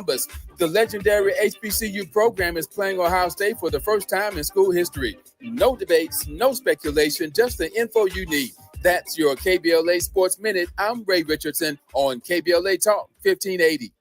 Columbus. The legendary HBCU program is playing Ohio State for the first time in school history. No debates, no speculation, just the info you need. That's your KBLA Sports Minute. I'm Ray Richardson on KBLA Talk 1580.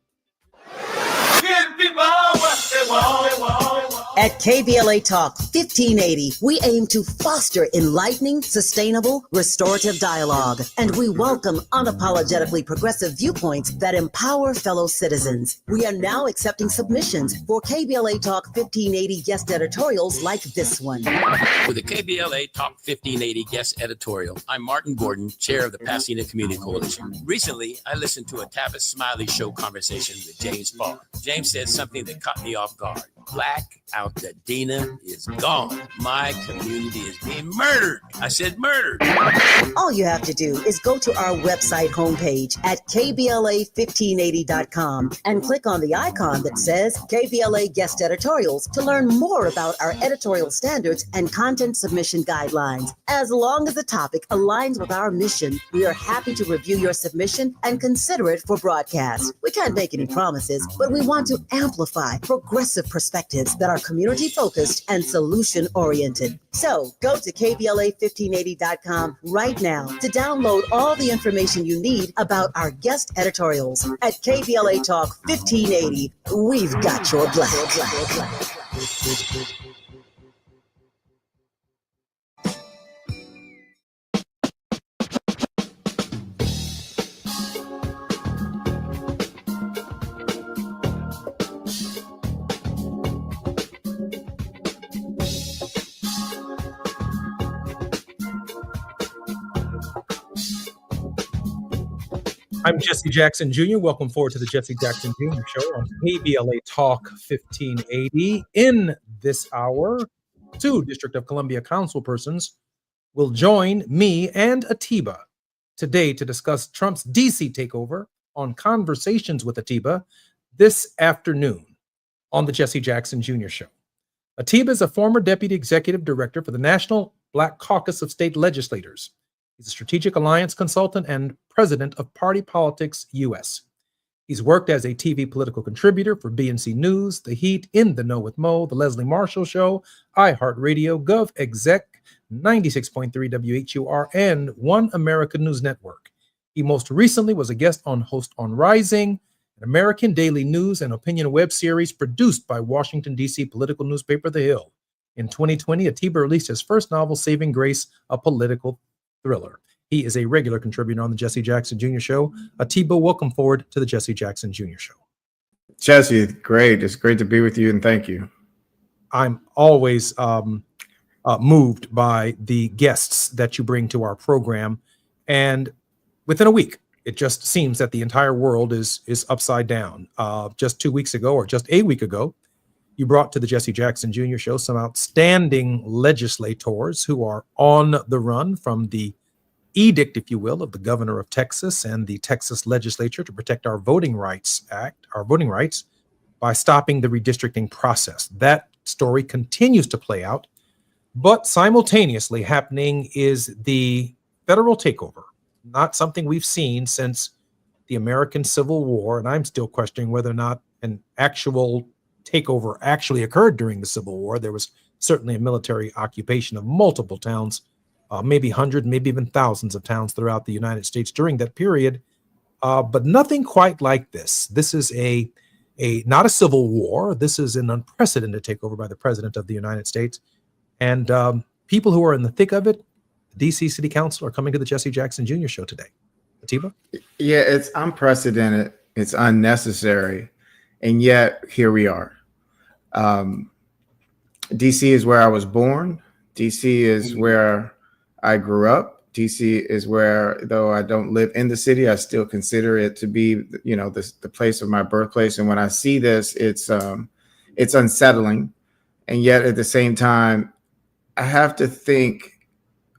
At KBLA Talk 1580, we aim to foster enlightening, sustainable, restorative dialogue, and we welcome unapologetically progressive viewpoints that empower fellow citizens. We are now accepting submissions for KBLA Talk 1580 guest editorials like this one. For the KBLA Talk 1580 guest editorial, I'm Martin Gordon, chair of the Pasadena Community Coalition. Recently, I listened to a Tavis Smiley show conversation with James Barr. James said something that caught me off guard. Black Altadena is gone. My community is being murdered. I said murdered. All you have to do is go to our website homepage at kbla1580.com and click on the icon that says KBLA Guest Editorials to learn more about our editorial standards and content submission guidelines. As long as the topic aligns with our mission, we are happy to review your submission and consider it for broadcast. We can't make any promises, but we want to amplify progressive perspectives that are community-focused and solution-oriented. So go to KBLA1580.com right now to download all the information you need about our guest editorials. At KBLA Talk 1580, we've got your black. I'm Jesse Jackson Jr. Welcome forward to the Jesse Jackson Jr. Show on KBLA Talk 1580. In this hour, 2 District of Columbia councilpersons will join me and Atiba today to discuss Trump's DC takeover on Conversations with Atiba this afternoon on the Jesse Jackson Jr. Show. Atiba is a former deputy executive director for the National Black Caucus of State Legislators. He's a strategic alliance consultant and president of Party Politics US. He's worked as a TV political contributor for BNC News, The Heat, In the Know with Mo, The Leslie Marshall Show, iHeartRadio, GovExec, 96.3 WHUR, and One America News Network. He most recently was a guest host on Rising, an American daily news and opinion web series produced by Washington, D.C. political newspaper The Hill. In 2020, Atiba released his first novel, Saving Grace, a political thriller. He is a regular contributor on the Jesse Jackson Jr. Show. Atiba, welcome forward to the Jesse Jackson Jr. Show. Jesse, great. It's great to be with you, and thank you. I'm always moved by the guests that you bring to our program. And within a week, it just seems that the entire world is upside down. Just 2 weeks ago, or just a week ago, you brought to the Jesse Jackson Jr. Show some outstanding legislators who are on the run from the edict, if you will, of the governor of Texas and the Texas legislature to protect our voting rights by stopping the redistricting process. That story continues to play out, but simultaneously happening is the federal takeover, not something we've seen since the American Civil War, and I'm still questioning whether or not an actual takeover actually occurred during the Civil War. There was certainly a military occupation of multiple towns, maybe hundreds, maybe even thousands of towns throughout the United States during that period, but nothing quite like this. This is not a civil war. This is an unprecedented takeover by the President of the United States. And people who are in the thick of it, the DC City Council, are coming to the Jesse Jackson Jr. Show today. Atiba? Yeah, it's unprecedented. It's unnecessary. And yet, here we are. DC is where I was born. DC is where I grew up. DC is where, though I don't live in the city, I still consider it to be, the place of my birthplace. And when I see this, it's unsettling. And yet, at the same time, I have to think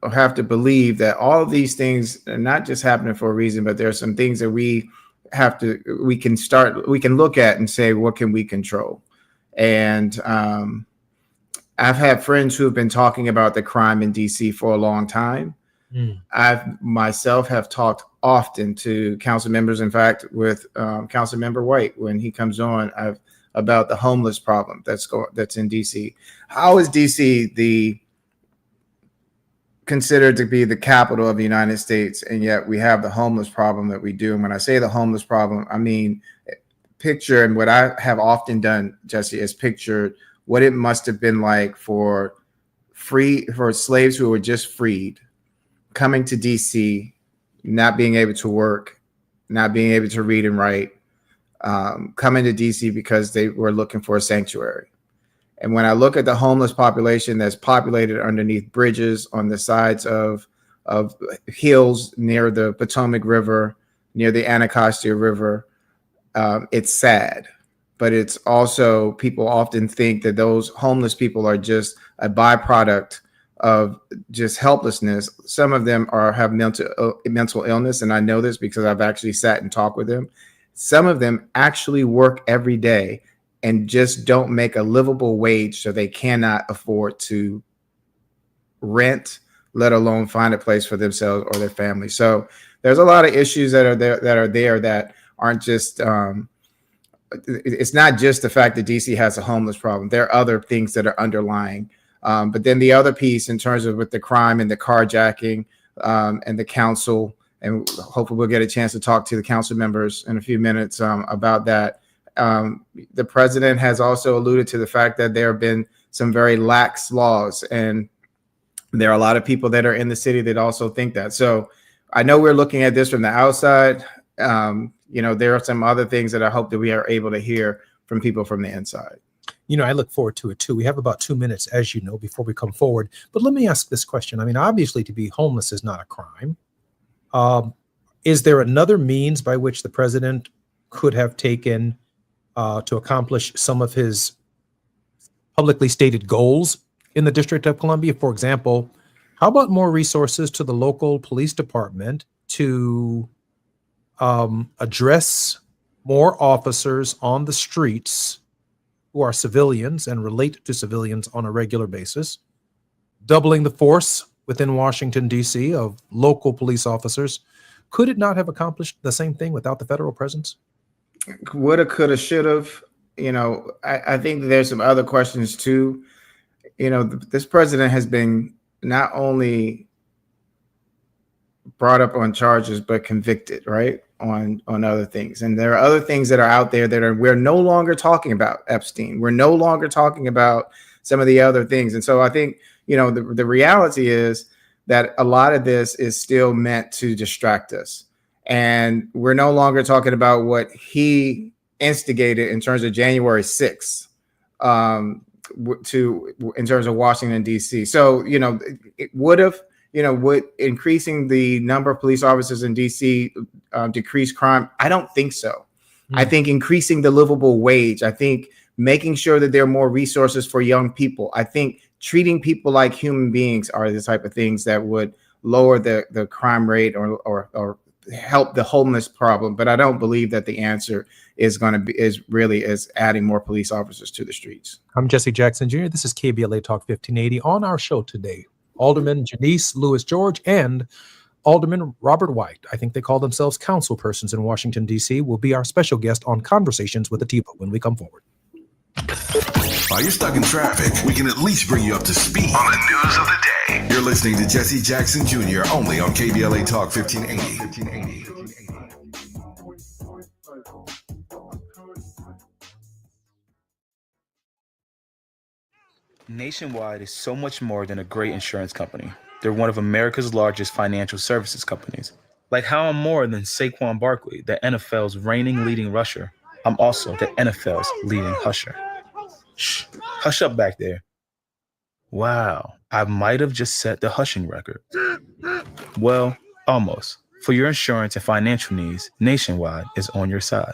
or have to believe that all of these things are not just happening for a reason, but there are some things that we can look at and say, what can we control? And I've had friends who have been talking about the crime in DC for a long time. I myself have talked often to council members. In fact, with Council Member White, when he comes on, about the homeless problem that's in DC. How is DC considered to be the capital of the United States, and yet we have the homeless problem that we do? And when I say the homeless problem, I mean picture, and what I have often done, Jesse, is picture what it must have been like for slaves who were just freed, coming to DC, not being able to work, not being able to read and write, coming to DC because they were looking for a sanctuary. And when I look at the homeless population that's populated underneath bridges on the sides of hills near the Potomac River, near the Anacostia River, it's sad. But it's also, people often think that those homeless people are just a byproduct of just helplessness. Some of them have mental illness, and I know this because I've actually sat and talked with them. Some of them actually work every day and just don't make a livable wage, so they cannot afford to rent, let alone find a place for themselves or their family. So there's a lot of issues that are there that aren't just it's not just the fact that DC has a homeless problem. There are other things that are underlying. But then the other piece, in terms of with the crime and the carjacking, and the council, and hopefully we'll get a chance to talk to the council members in a few minutes about that. The president has also alluded to the fact that there have been some very lax laws, and there are a lot of people that are in the city that also think that. So I know we're looking at this from the outside. There are some other things that I hope that we are able to hear from people from the inside. I look forward to it too. We have about 2 minutes, as you know, before we come forward. But let me ask this question. I mean, obviously, to be homeless is not a crime. Is there another means by which the president could have taken to accomplish some of his publicly stated goals in the District of Columbia? For example, how about more resources to the local police department to address more officers on the streets who are civilians and relate to civilians on a regular basis, doubling the force within Washington, D.C. of local police officers? Could it not have accomplished the same thing without the federal presence? Woulda, coulda, shoulda. I think there's some other questions too. This president has been not only brought up on charges, but convicted, right, on other things. And there are other things that are out there that we're no longer talking about. Epstein. We're no longer talking about some of the other things. And so I think, the reality is that a lot of this is still meant to distract us. And we're no longer talking about what he instigated in terms of January 6th, in terms of Washington, D.C. So, it would have, would increasing the number of police officers in D.C. Decrease crime? I don't think so. I think increasing the livable wage. I think making sure that there are more resources for young people. I think treating people like human beings are the type of things that would lower the crime rate or help the homeless problem. But I don't believe that the answer is adding more police officers to the streets. I'm Jesse Jackson Jr. This is KBLA Talk 1580. On our show today, Alderman Janice Lewis George and Alderman Robert White, I think they call themselves council persons in Washington, D.C., will be our special guest on Conversations with Atiba when we come forward. While you're stuck in traffic, we can at least bring you up to speed on the news of the day. You're listening to Jesse Jackson Jr. only on KBLA Talk 1580. Nationwide is so much more than a great insurance company. They're one of America's largest financial services companies. Like how I'm more than Saquon Barkley, the NFL's reigning leading rusher. I'm also the NFL's leading husher. Shh, hush up back there. Wow, I might have just set the hushing record. Well, almost. For your insurance and financial needs, Nationwide is on your side.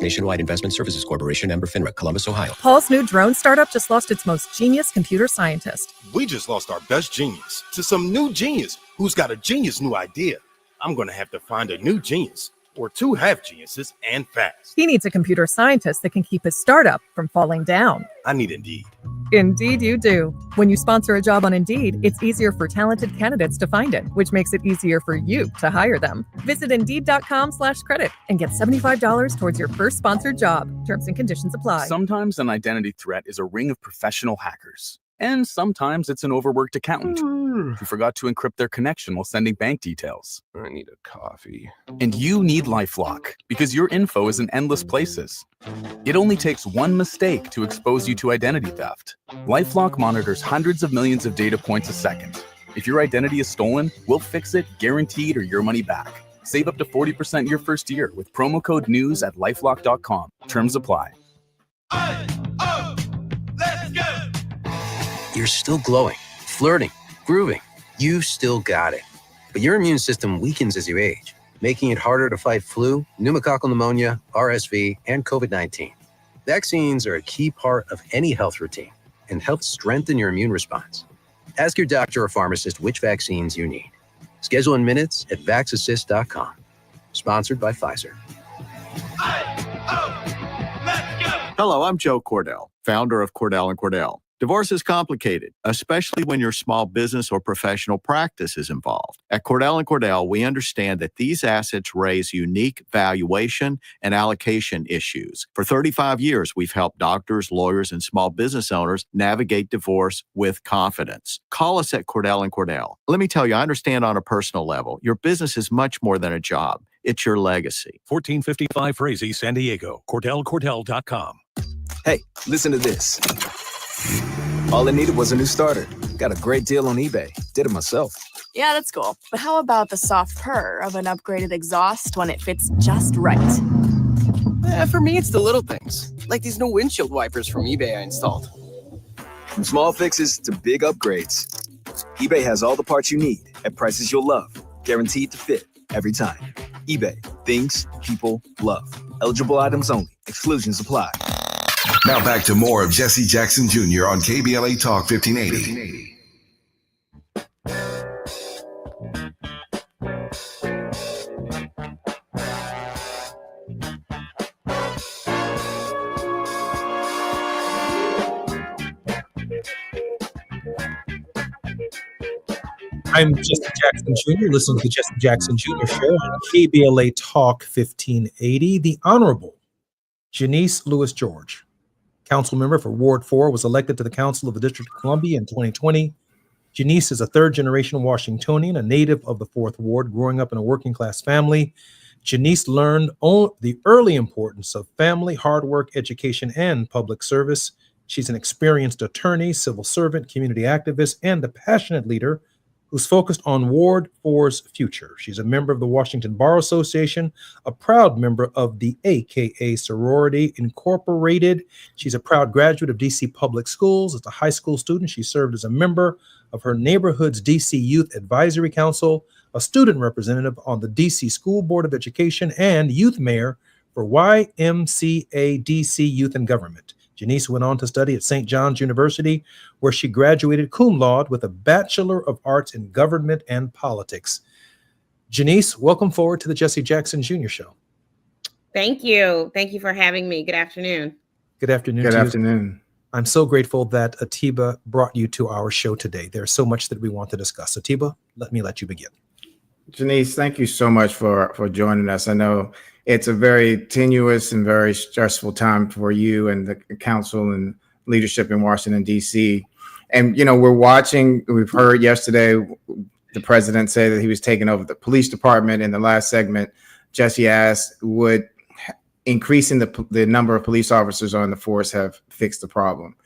Nationwide Investment Services Corporation, member FINRA, Columbus, Ohio. Paul's new drone startup just lost its most genius computer scientist. We just lost our best genius to some new genius who's got a genius new idea. I'm going to have to find a new genius or two half geniuses and fast. He needs a computer scientist that can keep his startup from falling down. I need Indeed. Indeed, you do. When you sponsor a job on Indeed, it's easier for talented candidates to find it, which makes it easier for you to hire them. Visit Indeed.com/credit and get $75 towards your first sponsored job. Terms and conditions apply. Sometimes an identity threat is a ring of professional hackers. And sometimes it's an overworked accountant who forgot to encrypt their connection while sending bank details. I need a coffee. And you need LifeLock because your info is in endless places. It only takes one mistake to expose you to identity theft. LifeLock monitors hundreds of millions of data points a second. If your identity is stolen, we'll fix it, guaranteed, or your money back. Save up to 40% your first year with promo code NEWS at lifelock.com. Terms apply. You're still glowing, flirting, grooving. You've still got it. But your immune system weakens as you age, making it harder to fight flu, pneumococcal pneumonia, RSV, and COVID-19. Vaccines are a key part of any health routine and help strengthen your immune response. Ask your doctor or pharmacist which vaccines you need. Schedule in minutes at vaxassist.com. Sponsored by Pfizer. Hello, I'm Joe Cordell, founder of Cordell & Cordell. Divorce is complicated, especially when your small business or professional practice is involved. At Cordell & Cordell, we understand that these assets raise unique valuation and allocation issues. For 35 years, we've helped doctors, lawyers, and small business owners navigate divorce with confidence. Call us at Cordell & Cordell. Let me tell you, I understand on a personal level, your business is much more than a job. It's your legacy. 1455 Frazee, San Diego. CordellCordell.com. Hey, listen to this. All it needed was a new starter. Got a great deal on eBay. Did it myself. Yeah, that's cool. But how about the soft purr of an upgraded exhaust when it fits just right? For me, it's the little things, like these new windshield wipers from eBay I installed. From small fixes to big upgrades, eBay has all the parts you need at prices you'll love. Guaranteed to fit every time. eBay. Things people love. Eligible items only. Exclusions apply. Now back to more of Jesse Jackson Jr. on KBLA Talk 1580. I'm Jesse Jackson Jr., listening to the Jesse Jackson Jr. Show on KBLA Talk 1580. The Honorable Janice Lewis George, council member for Ward 4, was elected to the Council of the District of Columbia in 2020. Janice is a third-generation Washingtonian, a native of the 4th Ward, growing up in a working-class family. Janice learned the early importance of family, hard work, education, and public service. She's an experienced attorney, civil servant, community activist, and a passionate leader who's focused on Ward 4's future. She's a member of the Washington Bar Association, a proud member of the AKA Sorority Incorporated. She's a proud graduate of DC Public Schools. As a high school student, she served as a member of her neighborhood's DC Youth Advisory Council, a student representative on the DC School Board of Education, and youth mayor for YMCA DC Youth and Government. Janice went on to study at St. John's University, where she graduated cum laude with a Bachelor of Arts in Government and Politics. Janice, welcome forward to the Jesse Jackson Jr. Show. Thank you. Thank you for having me. Good afternoon. Good afternoon. Good afternoon. I'm so grateful that Atiba brought you to our show today. There's so much that we want to discuss. Atiba, let you begin. Janice, thank you so much for joining us. I know it's a very tenuous and very stressful time for you and the council and leadership in Washington, D.C. And, we've heard yesterday the president say that he was taking over the police department. In the last segment, Jesse asked, would increasing the number of police officers on the force have fixed the problem?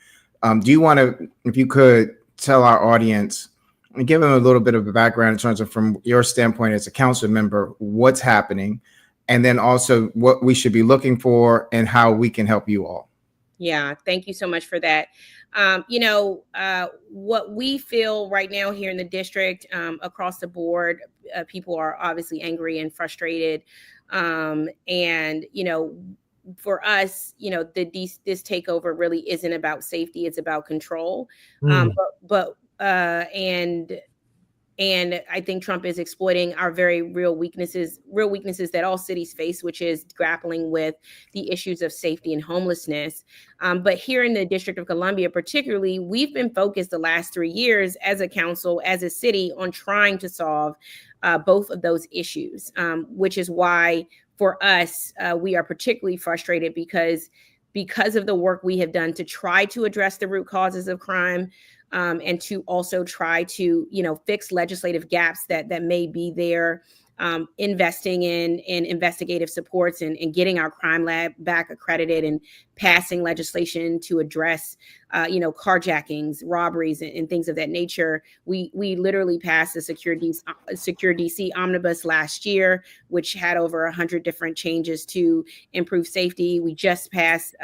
Do you want to, if you could, tell our audience and give them a little bit of a background in terms of, from your standpoint as a council member, what's happening, and then also what we should be looking for and how we can help you all? Yeah, thank you so much for that. What we feel right now here in the district, across the board, people are obviously angry and frustrated. And, for us, this takeover really isn't about safety. It's about control. And And I think Trump is exploiting our very real weaknesses that all cities face, which is grappling with the issues of safety and homelessness. But here in the District of Columbia, particularly, we've been focused the last 3 years as a council, as a city, on trying to solve both of those issues, which is why for us, we are particularly frustrated because of the work we have done to try to address the root causes of crime, and to also try to, fix legislative gaps that may be there, investing in investigative supports and getting our crime lab back accredited and passing legislation to address, carjackings, robberies, and things of that nature. We literally passed the Secure DC Omnibus last year, which had over 100 different changes to improve safety. We just passed,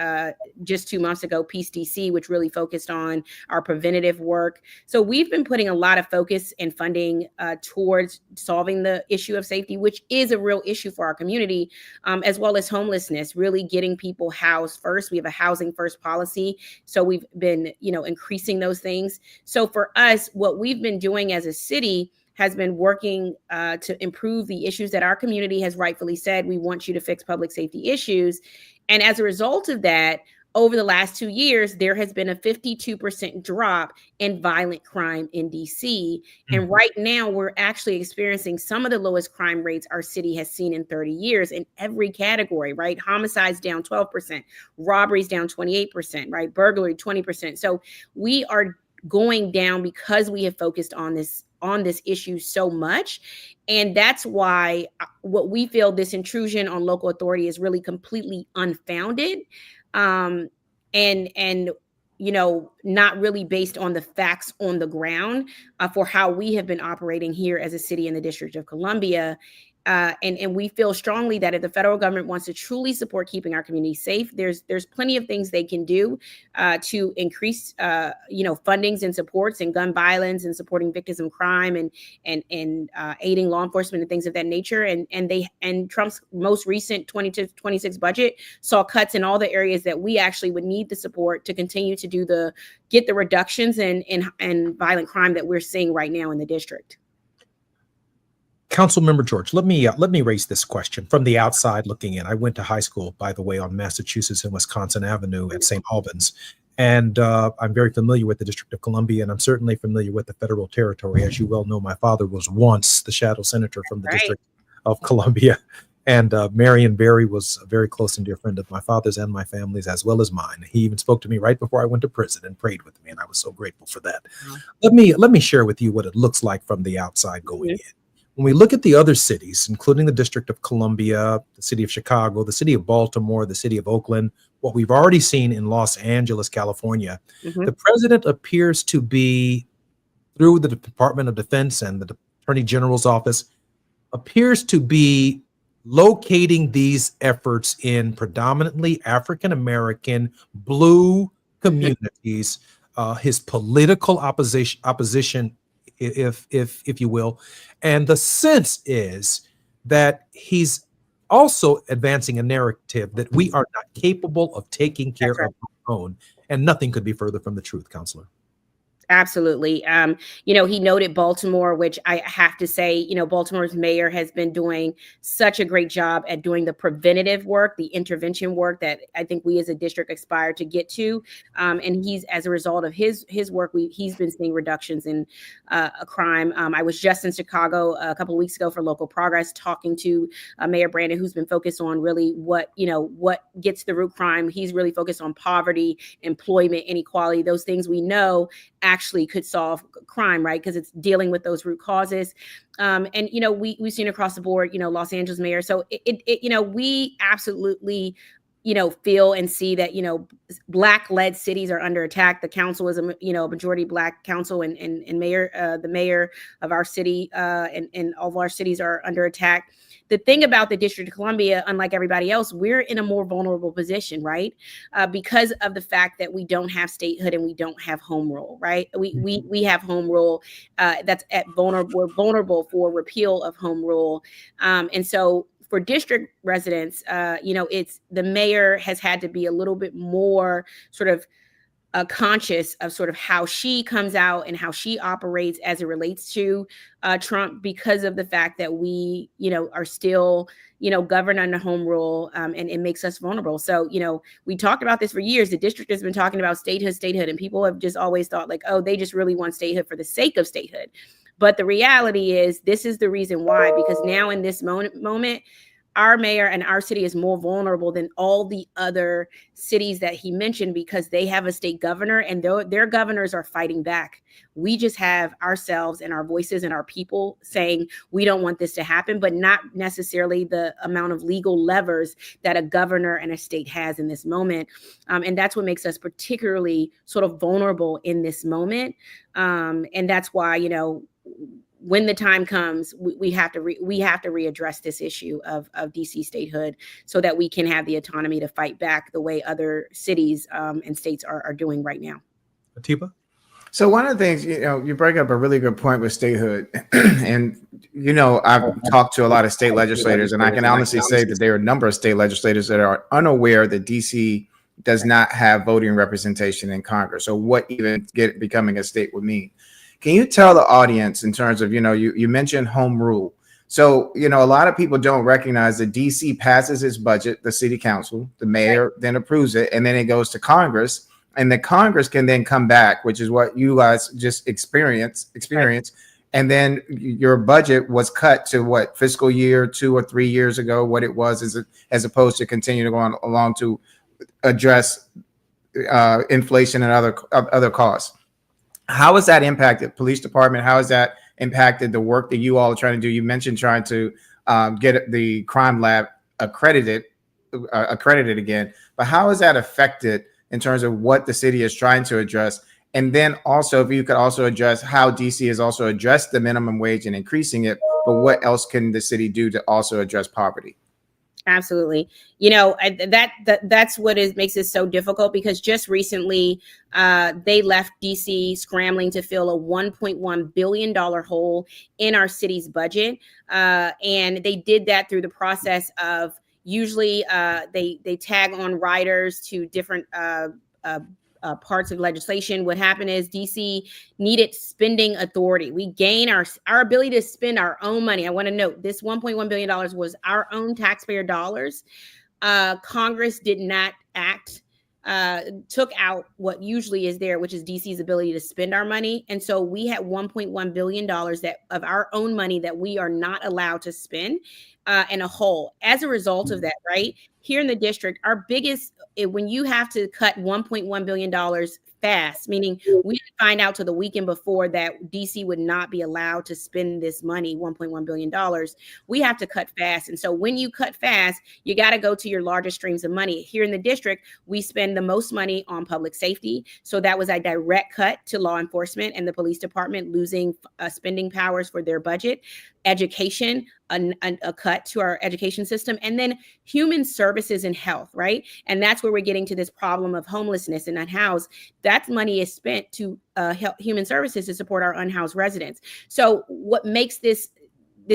just 2 months ago, Peace DC, which really focused on our preventative work. So we've been putting a lot of focus and funding towards solving the issue of safety, which is a real issue for our community, as well as homelessness, really getting people housed first. We have a housing first policy. So we've been, increasing those things. So for us, what we've been doing as a city has been working to improve the issues that our community has rightfully said, we want you to fix public safety issues. And as a result of that, over the last 2 years, there has been a 52% drop in violent crime in DC. And right now, we're actually experiencing some of the lowest crime rates our city has seen in 30 years in every category, right? Homicides down 12%, robberies down 28%, right? Burglary 20%. So we are going down because we have focused on this issue so much. And that's why what we feel this intrusion on local authority is really completely unfounded. And not really based on the facts on the ground for how we have been operating here as a city in the District of Columbia. And we feel strongly that if the federal government wants to truly support keeping our community safe, there's plenty of things they can do to increase, fundings and supports and gun violence and supporting victims of crime and aiding law enforcement and things of that nature. And Trump's most recent 2026 budget saw cuts in all the areas that we actually would need the support to continue to get the reductions in violent crime that we're seeing right now in the district. Councilmember George, let me raise this question from the outside looking in. I went to high school, by the way, on Massachusetts and Wisconsin Avenue at St. Albans. And I'm very familiar with the District of Columbia, and I'm certainly familiar with the federal territory. As you well know, my father was once the shadow senator from the District of Columbia. And Marion Barry was a very close and dear friend of my father's and my family's, as well as mine. He even spoke to me right before I went to prison and prayed with me, and I was so grateful for that. Let me share with you what it looks like from the outside going in. When we look at the other cities, including the District of Columbia, the city of Chicago, the city of Baltimore, the city of Oakland, what we've already seen in Los Angeles, California, the president appears to be, through the Department of Defense and the Attorney General's office, appears to be locating these efforts in predominantly African-American blue communities, his political opposition, if you will. And the sense is that he's also advancing a narrative that we are not capable of taking care of our own. And nothing could be further from the truth, Counselor. Absolutely. He noted Baltimore, which I have to say, Baltimore's mayor has been doing such a great job at doing the preventative work, the intervention work that I think we as a district aspire to get to. And he's, as a result of his work, he's been seeing reductions in crime. I was just in Chicago a couple of weeks ago for Local Progress, talking to Mayor Brandon, who's been focused on really what gets the root crime. He's really focused on poverty, employment, inequality, those things we know actually could solve crime, right? Because it's dealing with those root causes. And we've seen across the board, Los Angeles mayor. So we absolutely, feel and see that, Black-led cities are under attack. The council is a majority Black council, and mayor, the mayor of our city and all of our cities are under attack. The thing about the District of Columbia, unlike everybody else, we're in a more vulnerable position, right? Because of the fact that we don't have statehood and we don't have home rule, right? We have home rule that's we're vulnerable for repeal of home rule. And so for district residents, it's the mayor has had to be a little bit more sort of conscious of sort of how she comes out and how she operates as it relates to Trump, because of the fact that we, are still, governed under home rule, and it makes us vulnerable. So, we talked about this for years. The district has been talking about statehood, and people have just always thought like, oh, they just really want statehood for the sake of statehood. But the reality is this is the reason why, because now in this moment, our mayor and our city is more vulnerable than all the other cities that he mentioned, because they have a state governor and their governors are fighting back. We just have ourselves and our voices and our people saying we don't want this to happen, but not necessarily the amount of legal levers that a governor and a state has in this moment. And that's what makes us particularly sort of vulnerable in this moment. And that's why, when the time comes, we have to readdress this issue of DC statehood, so that we can have the autonomy to fight back the way other cities and states are doing right now. Atiba? So one of the things, you bring up a really good point with statehood. And, I've talked to a lot of state legislators, and I can honestly say that there are a number of state legislators that are unaware that DC does not have voting representation in Congress, or what even becoming a state would mean. Can you tell the audience in terms of, you mentioned home rule. So, a lot of people don't recognize that DC passes its budget, the city council, the mayor then approves it, and then it goes to Congress, and the Congress can then come back, which is what you guys just experienced. And then your budget was cut to what, fiscal year 2 or 3 years ago, what it was, as opposed to continue to go on along to address inflation and other costs. How has that impacted police department? How has that impacted the work that you all are trying to do? You mentioned trying to get the crime lab accredited again, but how has that affected in terms of what the city is trying to address? And then also, if you could also address how DC has also addressed the minimum wage and increasing it, but what else can the city do to also address poverty? Absolutely. That's what makes it so difficult, because just recently they left DC scrambling to fill a $1.1 billion hole in our city's budget. And they did that through the process of usually they tag on riders to different parts of legislation. What happened is DC needed spending authority. We gain our ability to spend our own money. I want to note this $1.1 billion was our own taxpayer dollars. Congress did not act, took out what usually is there, which is DC's ability to spend our money. And so we had $1.1 billion of our own money that we are not allowed to spend in a hole. As a result of that, right, here in the district, our biggest, when you have to cut $1.1 billion fast, meaning we didn't find out till the weekend before that DC would not be allowed to spend this money, $1.1 billion, we have to cut fast. And so when you cut fast, you got to go to your largest streams of money. Here in the district, we spend the most money on public safety. So that was a direct cut to law enforcement and the police department losing spending powers for their budget. Education, a cut to our education system, and then human services and health, right? And that's where we're getting to this problem of homelessness and unhoused. That money is spent to human services to support our unhoused residents. So what makes this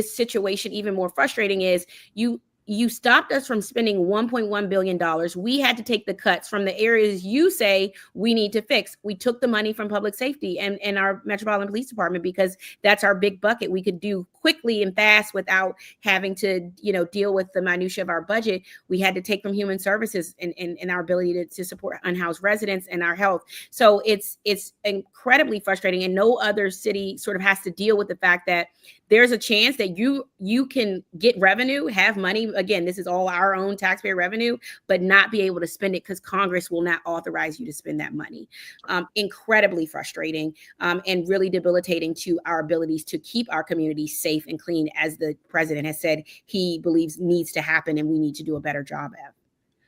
situation even more frustrating is you stopped us from spending $1.1 billion. We had to take the cuts from the areas you say we need to fix. We took the money from public safety and our Metropolitan Police Department, because that's our big bucket. We could do quickly and fast without having to, deal with the minutia of our budget. We had to take from human services and our ability to support unhoused residents and our health. So it's incredibly frustrating, and no other city sort of has to deal with the fact that there's a chance that you can get revenue, have money. Again, this is all our own taxpayer revenue, but not be able to spend it because Congress will not authorize you to spend that money. Incredibly frustrating and really debilitating to our abilities to keep our communities safe and clean, as the president has said he believes needs to happen and we need to do a better job at.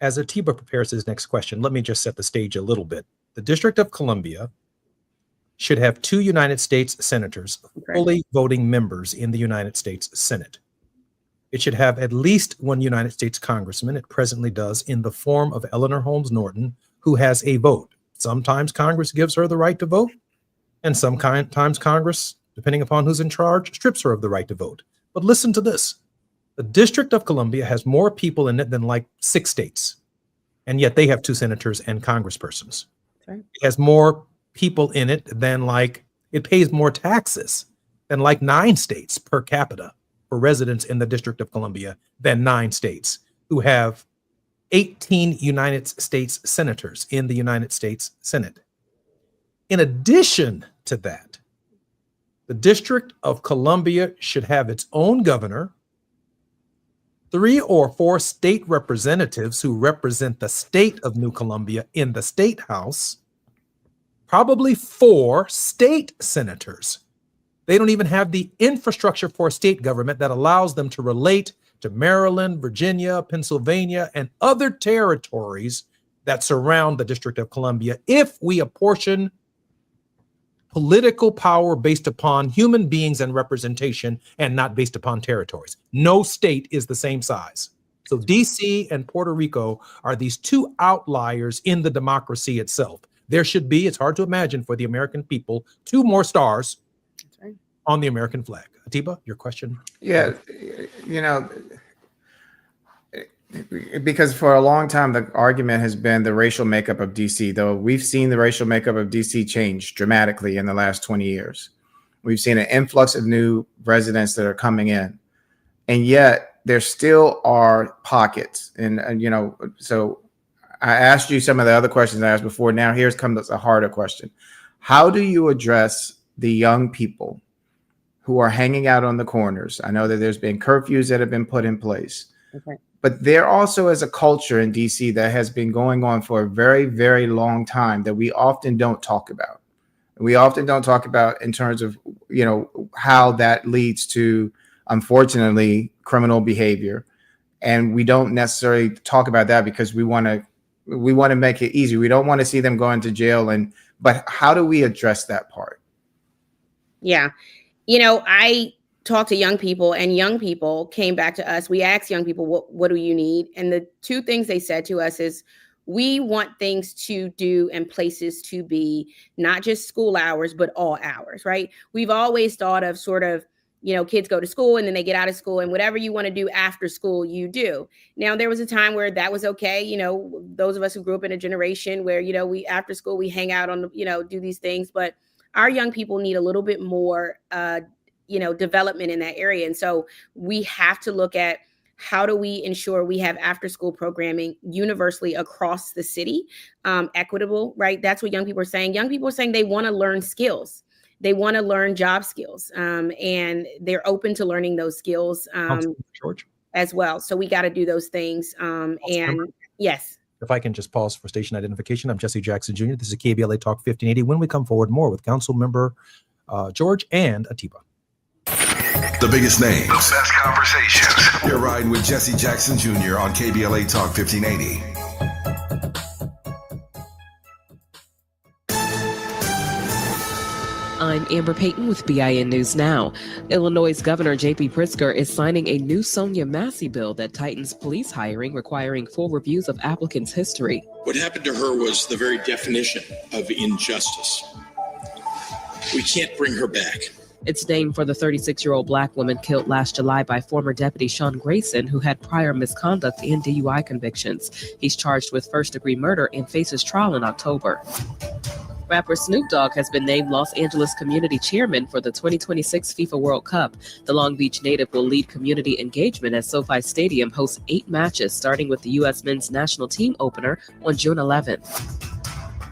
As Atiba prepares his next question, let me just set the stage a little bit. The District of Columbia should have 2 United States senators fully voting members in the United States Senate. It should have at least 1 United States congressman. It presently does, in the form of Eleanor Holmes Norton, who has a vote. Sometimes Congress gives her the right to vote, and sometimes Congress, depending upon who's in charge, strips her of the right to vote. But listen to this. The District of Columbia has more people in it than like 6 states, and yet they have 2 senators and congresspersons. Right. It has more people in it than it pays more taxes than 9 states per capita for residents in the District of Columbia than 9 states who have 18 United States senators in the United States Senate. In addition to that, the District of Columbia should have its own governor, 3 or 4 state representatives who represent the state of New Columbia in the state house, probably 4 state senators. They don't even have the infrastructure for a state government that allows them to relate to Maryland, Virginia, Pennsylvania, and other territories that surround the District of Columbia if we apportion political power based upon human beings and representation and not based upon territories. No state is the same size. So DC and Puerto Rico are these 2 outliers in the democracy itself. There should be, it's hard to imagine for the American people, 2 more stars on the American flag. Atiba, your question? Yeah, because for a long time, the argument has been the racial makeup of DC, though we've seen the racial makeup of DC change dramatically in the last 20 years. We've seen an influx of new residents that are coming in, and yet there still are pockets. And so I asked you some of the other questions I asked before. Now here's comes a harder question. How do you address the young people who are hanging out on the corners? I know that there's been curfews that have been put in place. Okay. But there also is a culture in DC that has been going on for a very, very long time that we often don't talk about. We often don't talk about in terms of, how that leads to, unfortunately, criminal behavior. And we don't necessarily talk about that because we want to make it easy. We don't want to see them going to jail. But how do we address that part? Yeah. I talked to young people, and young people came back to us. We asked young people, what do you need? And the 2 things they said to us is, we want things to do and places to be, not just school hours, but all hours, right? We've always thought of sort of, kids go to school and then they get out of school, and whatever you want to do after school, you do. Now, there was a time where that was okay. Those of us who grew up in a generation where, we after school, we hang out on, do these things. But our young people need a little bit more, development in that area. And so we have to look at, how do we ensure we have after school programming universally across the city, equitable, right? That's what young people are saying. Young people are saying they want to learn skills. They want to learn job skills, and they're open to learning those skills George, as well. So we got to do those things. And yes. If I can just pause for station identification. I'm Jesse Jackson Jr. This is KBLA Talk 1580. When we come forward, more with Council Member George and Atiba. The biggest names, the best conversations. You're riding with Jesse Jackson Jr. on KBLA Talk 1580. I'm Amber Payton with BIN News Now. Illinois Governor J.B. Pritzker is signing a new Sonia Massey bill that tightens police hiring, requiring full reviews of applicants' history. What happened to her was the very definition of injustice. We can't bring her back. It's named for the 36-year-old Black woman killed last July by former Deputy Sean Grayson, who had prior misconduct and DUI convictions. He's charged with first-degree murder and faces trial in October. Rapper Snoop Dogg has been named Los Angeles Community Chairman for the 2026 FIFA World Cup. The Long Beach native will lead community engagement as SoFi Stadium hosts 8 matches, starting with the U.S. men's national team opener on June 11th.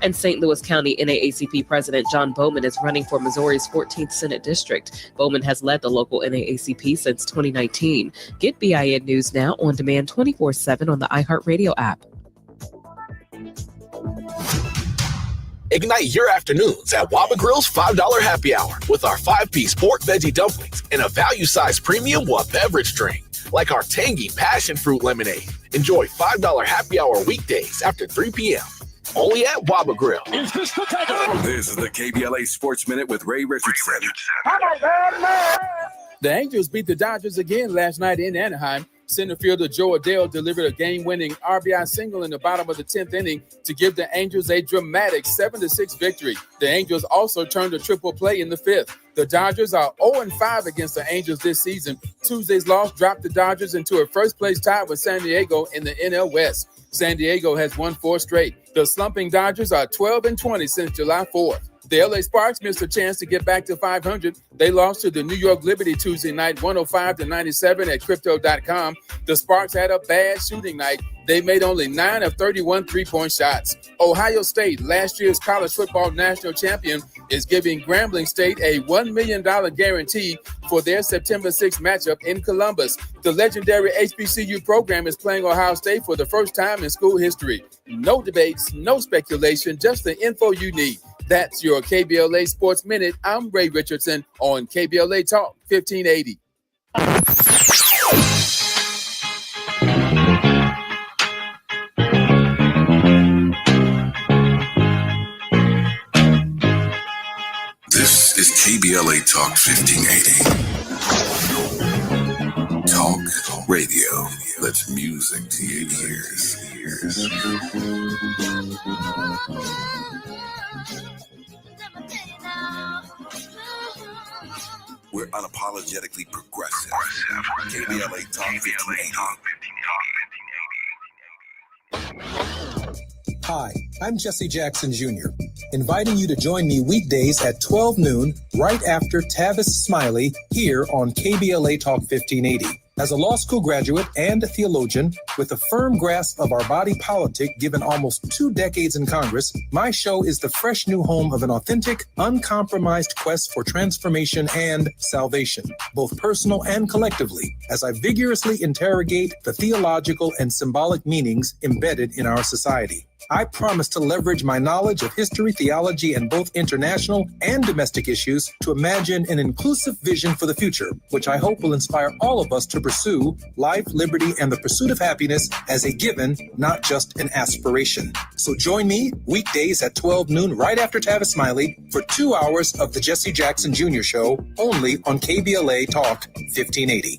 And St. Louis County NAACP President John Bowman is running for Missouri's 14th Senate District. Bowman has led the local NAACP since 2019. Get BIN News Now on demand 24/7 on the iHeartRadio app. Ignite your afternoons at Waba Grill's $5 happy hour with our 5-piece pork veggie dumplings and a value-sized premium beverage drink, like our tangy passion fruit lemonade. Enjoy $5 happy hour weekdays after 3 p.m. Only at Waba Grill. This is the KBLA Sports Minute with Ray Richardson. The Angels beat the Dodgers again last night in Anaheim. Center fielder Joe Adele delivered a game-winning RBI single in the bottom of the 10th inning to give the Angels a dramatic 7-6 victory. The Angels also turned a triple play in the 5th. The Dodgers are 0-5 against the Angels this season. Tuesday's loss dropped the Dodgers into a first-place tie with San Diego in the NL West. San Diego has won 4 straight. The slumping Dodgers are 12-20 since July 4th. The LA Sparks missed a chance to get back to 500. They lost to the New York Liberty Tuesday night, 105-97 at Crypto.com. The Sparks had a bad shooting night. They made only 9 of 31 three-point shots. Ohio State, last year's college football national champion, is giving Grambling State a $1 million guarantee for their September 6th matchup in Columbus. The legendary HBCU program is playing Ohio State for the first time in school history. No debates, no speculation, just the info you need. That's your KBLA Sports Minute. I'm Ray Richardson on KBLA Talk 1580. This is KBLA Talk 1580. Talk radio. That's music to your ears. We're unapologetically progressive. KBLA Talk 1580. Hi, I'm Jesse Jackson Jr., inviting you to join me weekdays at 12 noon, right after Tavis Smiley, here on KBLA Talk 1580. As a law school graduate and a theologian with a firm grasp of our body politic given almost 2 decades in Congress, my show is the fresh new home of an authentic, uncompromised quest for transformation and salvation, both personal and collectively, as I vigorously interrogate the theological and symbolic meanings embedded in our society. I promise to leverage my knowledge of history, theology, and both international and domestic issues to imagine an inclusive vision for the future, which I hope will inspire all of us to pursue life, liberty, and the pursuit of happiness as a given, not just an aspiration. So join me weekdays at 12 noon, right after Tavis Smiley, for 2 hours of the Jesse Jackson Jr. Show, only on KBLA Talk 1580.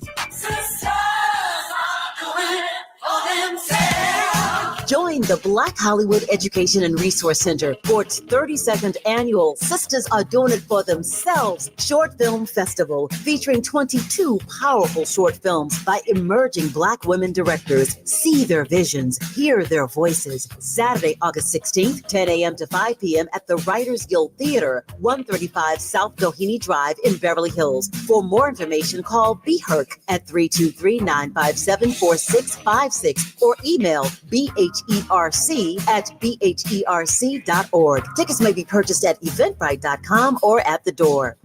Join the Black Hollywood Education and Resource Center for its 32nd annual Sisters Are Doing It For Themselves Short Film Festival, featuring 22 powerful short films by emerging Black women directors. See their visions, hear their voices. Saturday, August 16th, 10 a.m. to 5 p.m. at the Writers Guild Theater, 135 South Doheny Drive in Beverly Hills. For more information, call BHERC at 323-957-4656 or email BHERC@bherc.org. Tickets may be purchased at eventbrite.com or at the door.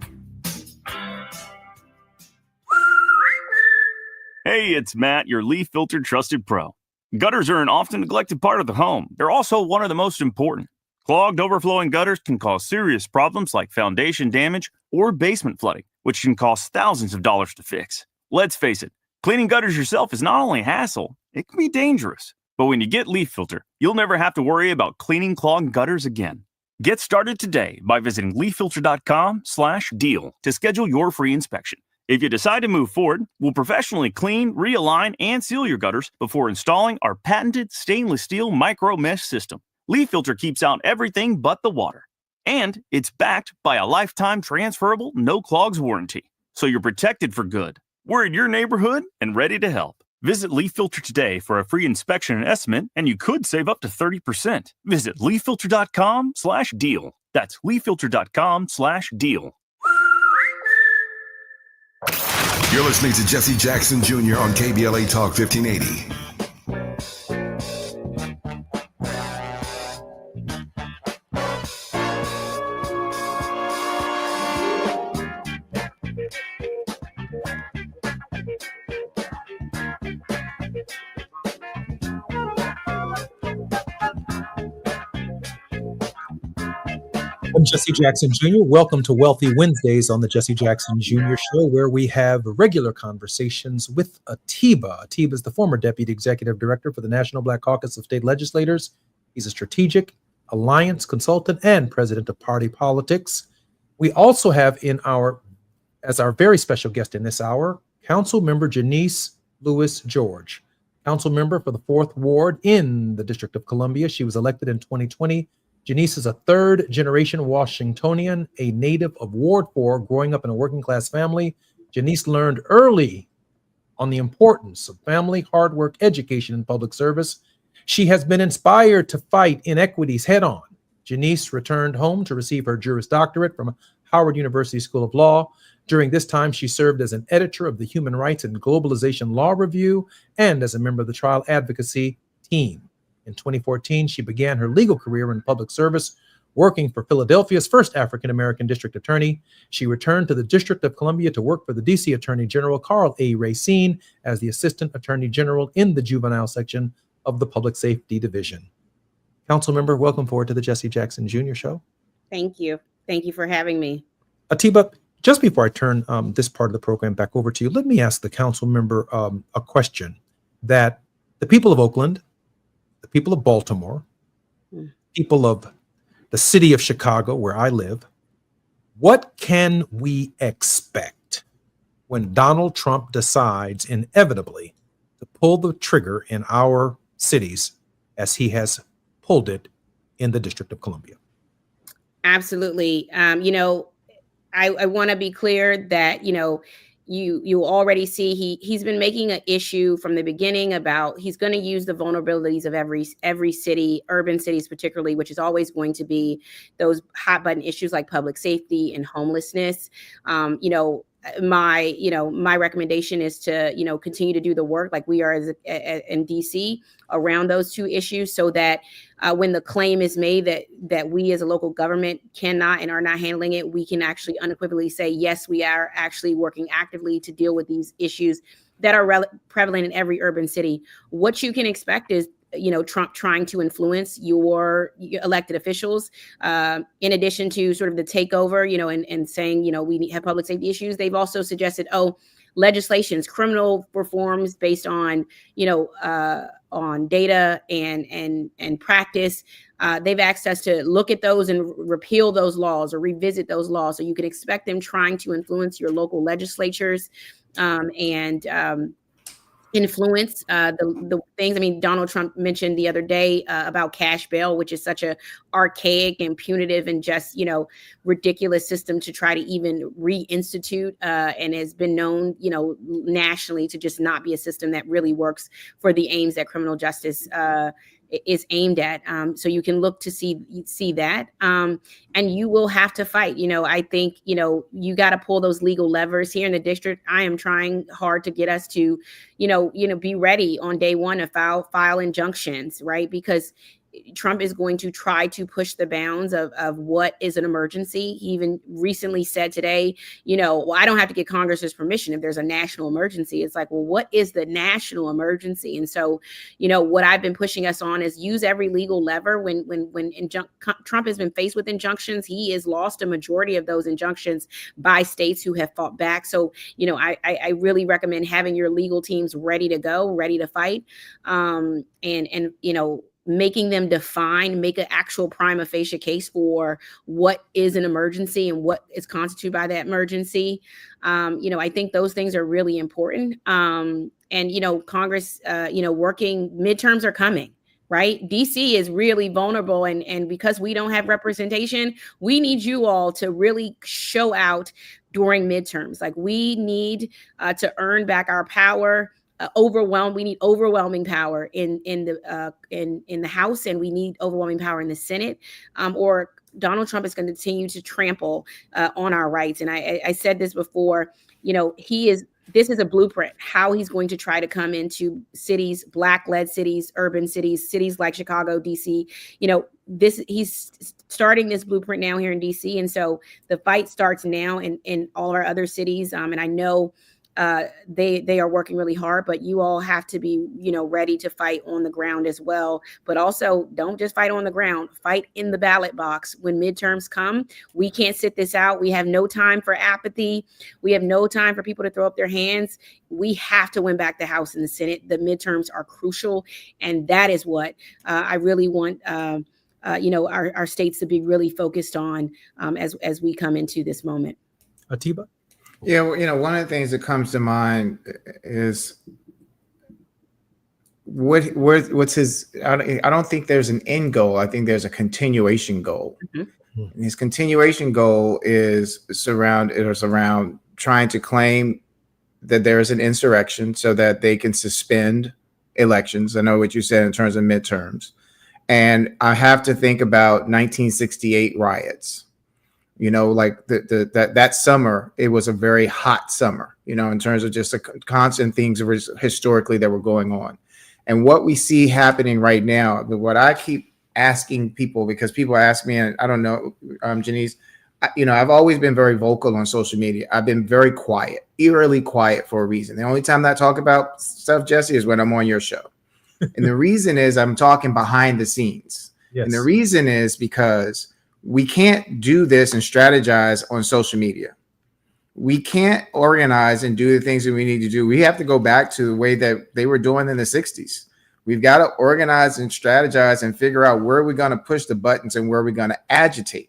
Hey, it's Matt, your leaf filter trusted pro. Gutters are an often neglected part of the home. They're also one of the most important. Clogged, overflowing gutters can cause serious problems like foundation damage or basement flooding, which can cost thousands of dollars to fix. Let's face it, cleaning gutters yourself is not only a hassle, it can be dangerous. But when you get Leaf Filter, you'll never have to worry about cleaning clogged gutters again. Get started today by visiting leaffilter.com/deal to schedule your free inspection. If you decide to move forward, we'll professionally clean, realign, and seal your gutters before installing our patented stainless steel micro mesh system. Leaf Filter keeps out everything but the water. And it's backed by a lifetime transferable no clogs warranty. So you're protected for good. We're in your neighborhood and ready to help. Visit Leaf Filter today for a free inspection and estimate, and you could save up to 30%. Visit leaffilter.com/deal. That's leaffilter.com/deal. You're listening to Jesse Jackson Jr. on KBLA Talk 1580. I'm Jesse Jackson Jr. Welcome to Wealthy Wednesdays on the Jesse Jackson Jr. Show, where we have regular conversations with Atiba. Atiba is the former Deputy Executive Director for the National Black Caucus of State Legislators. He's a strategic alliance consultant and president of Party Politics. We also have as our very special guest in this hour, Council Member Janice Lewis George, Council Member for the 4th Ward in the District of Columbia. She was elected in 2020. Janice is a third-generation Washingtonian, a native of Ward 4, growing up in a working-class family. Janice learned early on the importance of family, hard work, education, and public service. She has been inspired to fight inequities head on. Janice returned home to receive her Juris Doctorate from Howard University School of Law. During this time, she served as an editor of the Human Rights and Globalization Law Review and as a member of the trial advocacy team. In 2014, she began her legal career in public service, working for Philadelphia's first African-American district attorney. She returned to the District of Columbia to work for the D.C. Attorney General Carl A. Racine as the Assistant Attorney General in the juvenile section of the Public Safety Division. Council member, welcome forward to the Jesse Jackson Jr. Show. Thank you. Thank you for having me. Atiba, just before I turn this part of the program back over to you, let me ask the council member a question that the people of Oakland, the people of Baltimore, people of the city of Chicago, where I live, what can we expect when Donald Trump decides inevitably to pull the trigger in our cities as he has pulled it in the District of Columbia? Absolutely. I want to be clear that, you already see he's been making an issue from the beginning about he's going to use the vulnerabilities of every city, urban cities particularly, which is always going to be those hot button issues like public safety and homelessness. My recommendation is to, continue to do the work like we are in DC around those two issues so that when the claim is made that we as a local government cannot and are not handling it, we can actually unequivocally say, yes, we are actually working actively to deal with these issues that are prevalent in every urban city. What you can expect is Trump trying to influence your elected officials, in addition to sort of the takeover, and saying, we have public safety issues. They've also suggested, legislations, criminal reforms based on, on data and practice. They've asked us to look at those and repeal those laws or revisit those laws. So you can expect them trying to influence your local legislatures and influence the things. I mean, Donald Trump mentioned the other day about cash bail, which is such a archaic and punitive and just, ridiculous system to try to even reinstitute and has been known, nationally to just not be a system that really works for the aims that criminal justice is aimed at. So you can look to see that. And you will have to fight. I think, you got to pull those legal levers here in the district. I am trying hard to get us to, be ready on day one to file injunctions, right? Because Trump is going to try to push the bounds of what is an emergency. He even recently said today, well, I don't have to get Congress's permission if there's a national emergency. It's like, well, what is the national emergency? And so, what I've been pushing us on is use every legal lever. When Trump has been faced with injunctions, he has lost a majority of those injunctions by states who have fought back. So, I really recommend having your legal teams ready to go, ready to fight, and making them make an actual prima facie case for what is an emergency and what is constituted by that emergency. I think those things are really important. And, Congress, working midterms are coming, right? DC is really vulnerable. And because we don't have representation, we need you all to really show out during midterms. Like we need to earn back our power. We need overwhelming power in the House, and we need overwhelming power in the Senate, or Donald Trump is going to continue to trample on our rights. And I said this before, this is a blueprint how he's going to try to come into cities, Black-led cities, urban cities like Chicago, DC. He's starting this blueprint now here in DC, and so the fight starts now in all our other cities. And I know they are working really hard, but you all have to be, ready to fight on the ground as well. But also don't just fight on the ground, fight in the ballot box. When midterms come, we can't sit this out. We have no time for apathy. We have no time for people to throw up their hands. We have to win back the House and the Senate. The midterms are crucial. And that is what I really want, our states to be really focused on as we come into this moment. Atiba? Yeah, one of the things that comes to mind is what's his. I don't think there's an end goal. I think there's a continuation goal. Mm-hmm. And his continuation goal is around trying to claim that there is an insurrection so that they can suspend elections. I know what you said in terms of midterms. And I have to think about 1968 riots. You know, like that summer, it was a very hot summer, you know, in terms of just the constant things historically that were going on. And what we see happening right now, what I keep asking people, because people ask me, and I don't know, Janice, I've always been very vocal on social media. I've been very quiet, eerily quiet for a reason. The only time that I talk about stuff, Jesse, is when I'm on your show. And the reason is I'm talking behind the scenes. Yes. And the reason is because we can't do this and strategize on social media. We can't organize and do the things that we need to do. We have to go back to the way that they were doing in the 60s. We've got to organize and strategize and figure out where we're going to push the buttons and where we're going to agitate.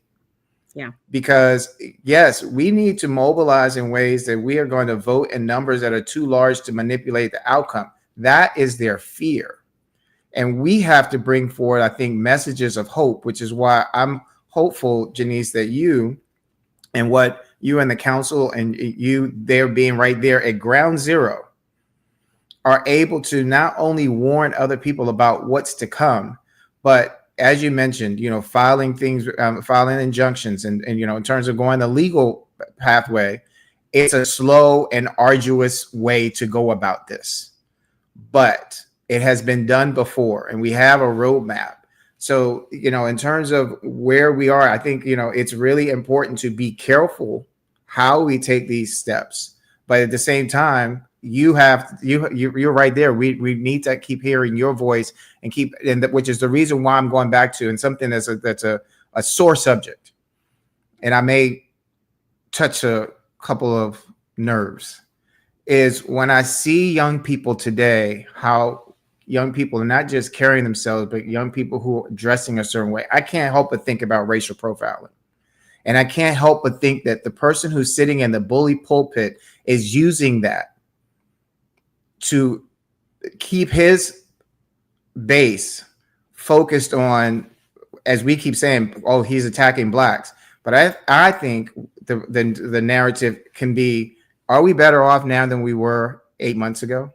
Yeah. Because, yes, we need to mobilize in ways that we are going to vote in numbers that are too large to manipulate the outcome. That is their fear. And we have to bring forward, I think, messages of hope, which is why I'm hopeful, Janice, that you and what you and the council and you there being right there at ground zero are able to not only warn other people about what's to come, but as you mentioned, filing things, filing injunctions and, in terms of going the legal pathway, it's a slow and arduous way to go about this, but it has been done before and we have a roadmap. So, in terms of where we are, I think, it's really important to be careful how we take these steps. But at the same time, you're right there. We need to keep hearing your voice which is the reason why I'm going back to, and something that's a sore subject. And I may touch a couple of nerves, is when I see young people today, how young people are not just carrying themselves, but young people who are dressing a certain way. I can't help but think about racial profiling. And I can't help but think that the person who's sitting in the bully pulpit is using that to keep his base focused on, as we keep saying, oh, he's attacking blacks. But I think the narrative can be, are we better off now than we were 8 months ago?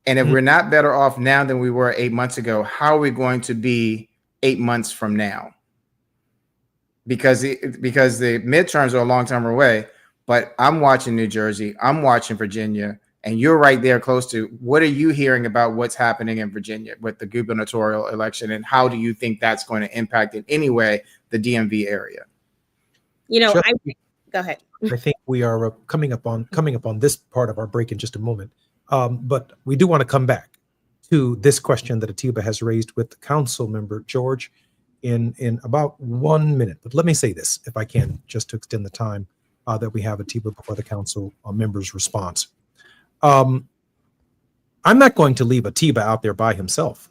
And if we're not better off now than we were 8 months ago, how are we going to be 8 months from now? Because the midterms are a long time away, but I'm watching New Jersey, I'm watching Virginia, and you're right there close to, what are you hearing about what's happening in Virginia with the gubernatorial election, and how do you think that's going to impact in any way the DMV area? Go ahead. I think we are coming up on this part of our break in just a moment. But we do want to come back to this question that Atiba has raised with Council Member George in about 1 minute. But let me say this, if I can, just to extend the time that we have Atiba before the council member's response. I'm not going to leave Atiba out there by himself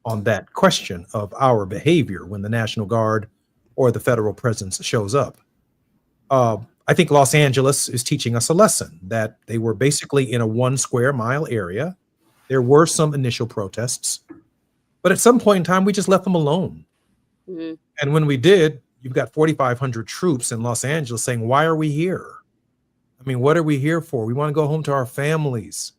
on that question of our behavior when the National Guard or the federal presence shows up. I think Los Angeles is teaching us a lesson that they were basically in a 1 square mile area. There were some initial protests, but at some point in time, we just left them alone. Mm-hmm. And when we did, you've got 4,500 troops in Los Angeles saying, why are we here? I mean, what are we here for? We want to go home to our families.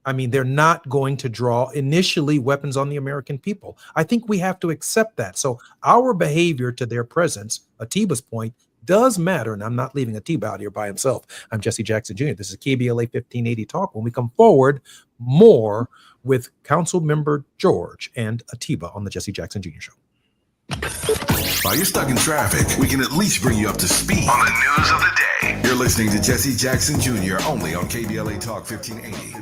I mean, they're not going to draw initially weapons on the American people. I think we have to accept that. So our behavior to their presence, Atiba's point, does matter. And I'm not leaving Atiba out here by himself. I'm Jesse Jackson Jr. This is KBLA 1580 Talk. When we come forward, more with Council Member George and Atiba on the Jesse Jackson Jr. Show. While you're stuck in traffic, we can at least bring you up to speed on the news of the day. You're listening to Jesse Jackson Jr. only on KBLA Talk 1580.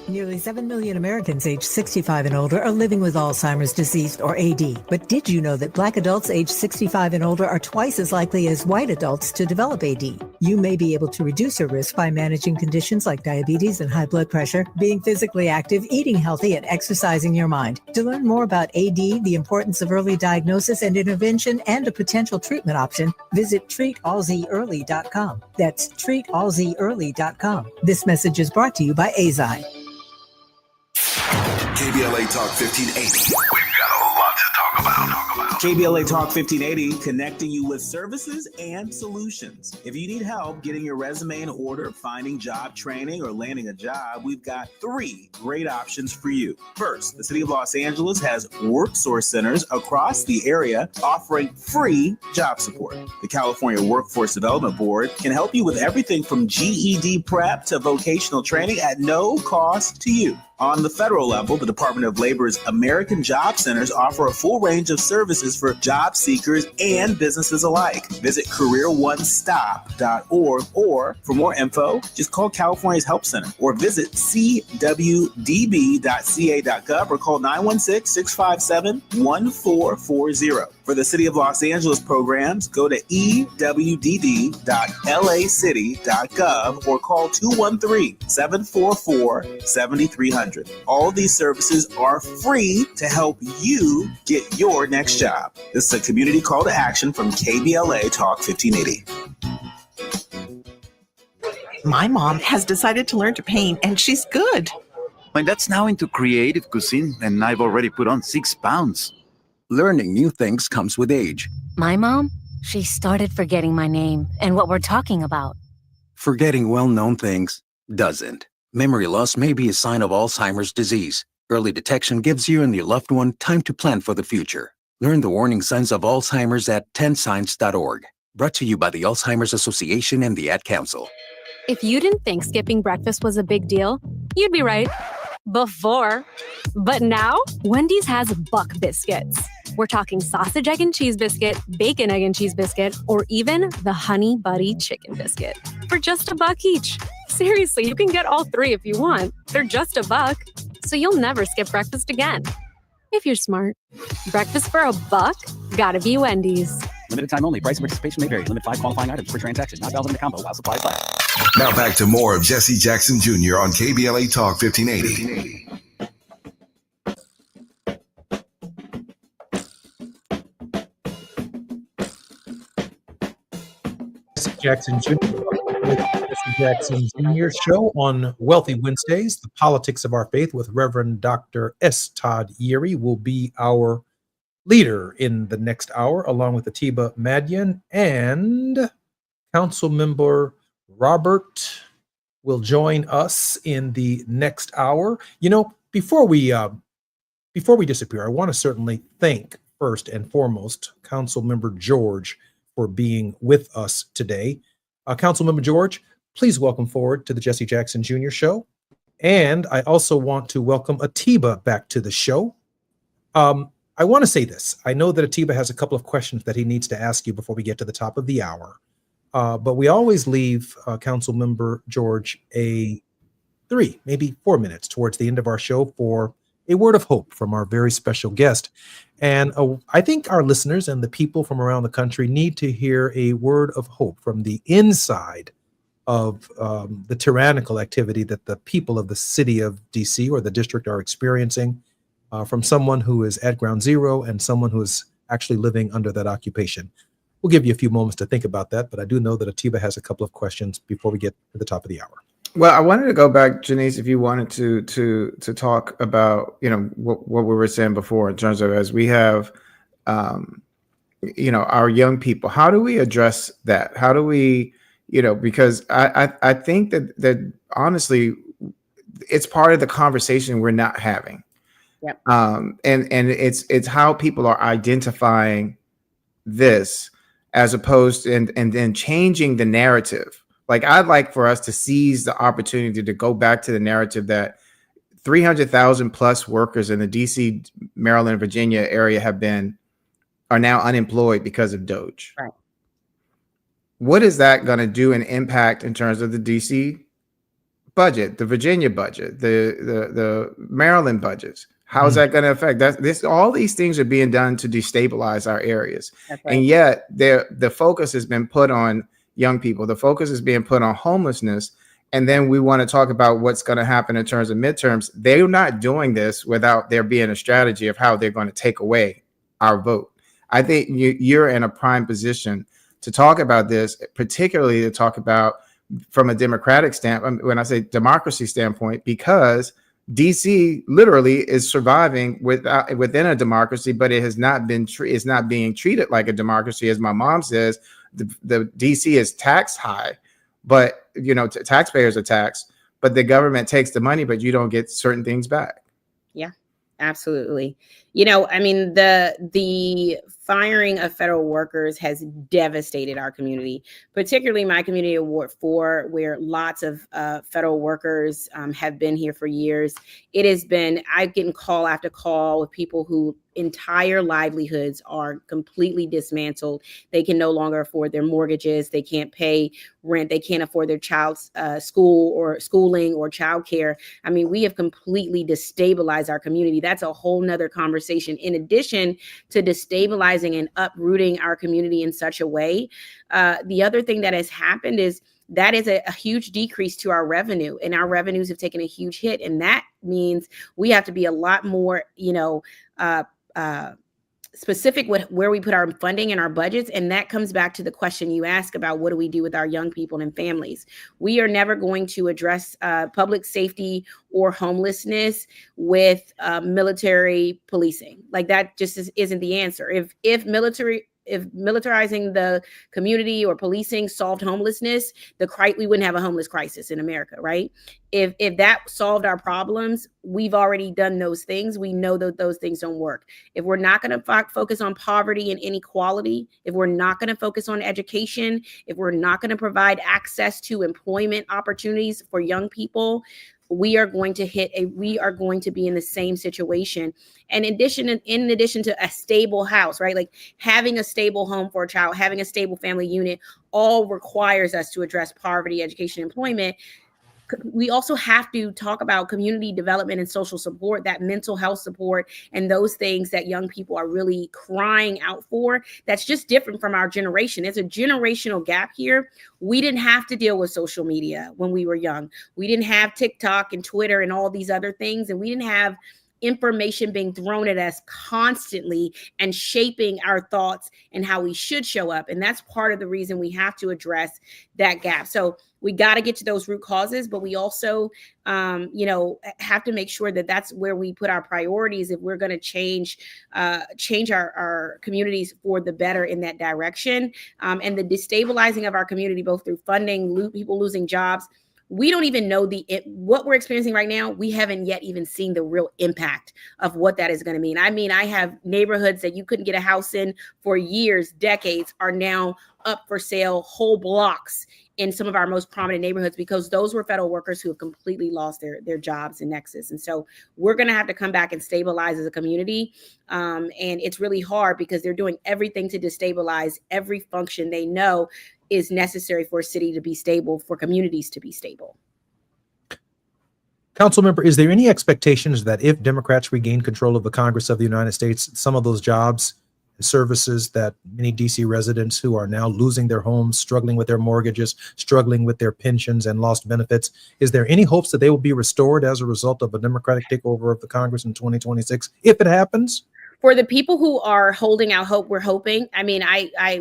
Nearly 7 million Americans aged 65 and older are living with Alzheimer's disease, or AD. But did you know that Black adults aged 65 and older are twice as likely as white adults to develop AD? You may be able to reduce your risk by managing conditions like diabetes and high blood pressure, being physically active, eating healthy, and exercising your mind. To learn more about AD, the importance of early diagnosis and intervention, and a potential treatment option, visit treatalzearly.com. That's treatalzearly.com. This message is brought to you by AZI. KBLA Talk 1580. We've got a lot to talk about. KBLA Talk 1580, connecting you with services and solutions. If you need help getting your resume in order, finding job training, or landing a job, we've got 3 great options for you. First, the City of Los Angeles has WorkSource centers across the area offering free job support. The California Workforce Development Board can help you with everything from GED prep to vocational training at no cost to you. On the federal level, the Department of Labor's American Job Centers offer a full range of services for job seekers and businesses alike. Visit careeronestop.org, or for more info, just call California's Help Center or visit cwdb.ca.gov or call 916-657-1440. For the City of Los Angeles programs, go to ewdd.lacity.gov or call 213-744-7300. All these services are free to help you get your next job. This is a community call to action from KBLA Talk 1580. My mom has decided to learn to paint, and she's good. My dad's now into creative cuisine, and I've already put on 6 pounds. Learning new things comes with age. My mom, she started forgetting my name and what we're talking about. Forgetting well-known things doesn't. Memory loss may be a sign of Alzheimer's disease. Early detection gives you and your loved one time to plan for the future. Learn the warning signs of Alzheimer's at 10signs.org. Brought to you by the Alzheimer's Association and the Ad Council. If you didn't think skipping breakfast was a big deal, you'd be right. Before. But now, Wendy's has Buck Biscuits. We're talking sausage, egg, and cheese biscuit, bacon, egg, and cheese biscuit, or even the Honey Buddy chicken biscuit for just $1 each. Seriously, you can get all 3 if you want. They're just $1, so you'll never skip breakfast again. If you're smart. Breakfast for $1? Gotta be Wendy's. Limited time only. Price and participation may vary. Limit 5 qualifying items per transaction. Not valid in a combo while supplies last. Now back to more of Jesse Jackson Jr. on KBLA Talk 1580. Jackson Jr. Jackson Jr. show on Wealthy Wednesdays. The Politics of Our Faith with Reverend Dr. S. Todd Yeary will be our leader in the next hour, along with Atiba Madian, and Council Member Robert will join us in the next hour. You know, before we disappear, I want to certainly thank first and foremost Council Member George for being with us today. Councilmember George, please welcome forward to the Jesse Jackson Jr. show. And I also want to welcome Atiba back to the show. I want to say this. I know that Atiba has a couple of questions that he needs to ask you before we get to the top of the hour. But we always leave Councilmember George 3, maybe 4 minutes towards the end of our show for a word of hope from our very special guest. And I think our listeners and the people from around the country need to hear a word of hope from the inside of the tyrannical activity that the people of the city of DC or the district are experiencing, from someone who is at ground zero and someone who is actually living under that occupation. We'll give you a few moments to think about that, but I do know that Atiba has a couple of questions before we get to the top of the hour. Well, I wanted to go back, Janice, if you wanted to talk about, you know, what we were saying before in terms of as we have, you know, our young people, how do we address that? How do we, you know, because I think that honestly, it's part of the conversation we're not having. Yep. And it's how people are identifying this as opposed to, and then changing the narrative. Like, I'd like for us to seize the opportunity to go back to the narrative that 300,000 plus workers in the DC, Maryland, Virginia area are now unemployed because of Doge. Right. What is that going to do and impact in terms of the DC budget, the Virginia budget, the Maryland budgets? How is that going to affect that? All these things are being done to destabilize our areas. Right. And yet the focus has been put on young people. The focus is being put on homelessness. And then we want to talk about what's going to happen in terms of midterms. They're not doing this without there being a strategy of how they're going to take away our vote. I think you're in a prime position to talk about this, particularly to talk about from a democratic standpoint, when I say democracy standpoint, because DC literally is surviving within a democracy, but it has not been it's not being treated like a democracy. As my mom says, the DC is tax high, but taxpayers are taxed, but the government takes the money, but you don't get certain things back. Yeah, absolutely. I mean, the firing of federal workers has devastated our community, particularly my community of Ward 4, where lots of federal workers have been here for years. I've gotten call after call with people who entire livelihoods are completely dismantled. They can no longer afford their mortgages. They can't pay rent. They can't afford their child's schooling or childcare. I mean, we have completely destabilized our community. That's a whole nother conversation. In addition to destabilizing and uprooting our community in such a way, the other thing that has happened is that is a huge decrease to our revenue, and our revenues have taken a huge hit. And that means we have to be a lot more, specific with where we put our funding and our budgets. And that comes back to the question you ask about what do we do with our young people and families. We are never going to address public safety or homelessness with military policing. Like that just isn't the answer. If militarizing the community or policing solved homelessness, we wouldn't have a homeless crisis in America, right? If that solved our problems, we've already done those things. We know that those things don't work. If we're not going to focus on poverty and inequality, if we're not going to focus on education, if we're not going to provide access to employment opportunities for young people, we are going to be in the same situation. And in addition to a stable house, right? Like having a stable home for a child, having a stable family unit, all requires us to address poverty, education, employment. We also have to talk about community development and social support, that mental health support, and those things that young people are really crying out for. That's just different from our generation. There's a generational gap here. We didn't have to deal with social media when we were young. We didn't have TikTok and Twitter and all these other things. And we didn't have information being thrown at us constantly and shaping our thoughts and how we should show up. And that's part of the reason we have to address that gap. So we got to get to those root causes, but we also, have to make sure that that's where we put our priorities if we're going to change our communities for the better in that direction. And the destabilizing of our community, both through funding, people losing jobs. We don't even know what we're experiencing right now. We haven't yet even seen the real impact of what that is going to mean. I mean, I have neighborhoods that you couldn't get a house in for years, decades, are now up for sale, whole blocks in some of our most prominent neighborhoods, because those were federal workers who have completely lost their jobs in Nexus. And so we're going to have to come back and stabilize as a community. And it's really hard because they're doing everything to destabilize every function they know is necessary for a city to be stable, for communities to be stable. Councilmember, is there any expectations that if Democrats regain control of the Congress of the United States, some of those jobs and services that many DC residents who are now losing their homes, struggling with their mortgages, struggling with their pensions and lost benefits, is there any hopes that they will be restored as a result of a Democratic takeover of the Congress in 2026, if it happens? For the people who are holding out hope, we're hoping. I mean,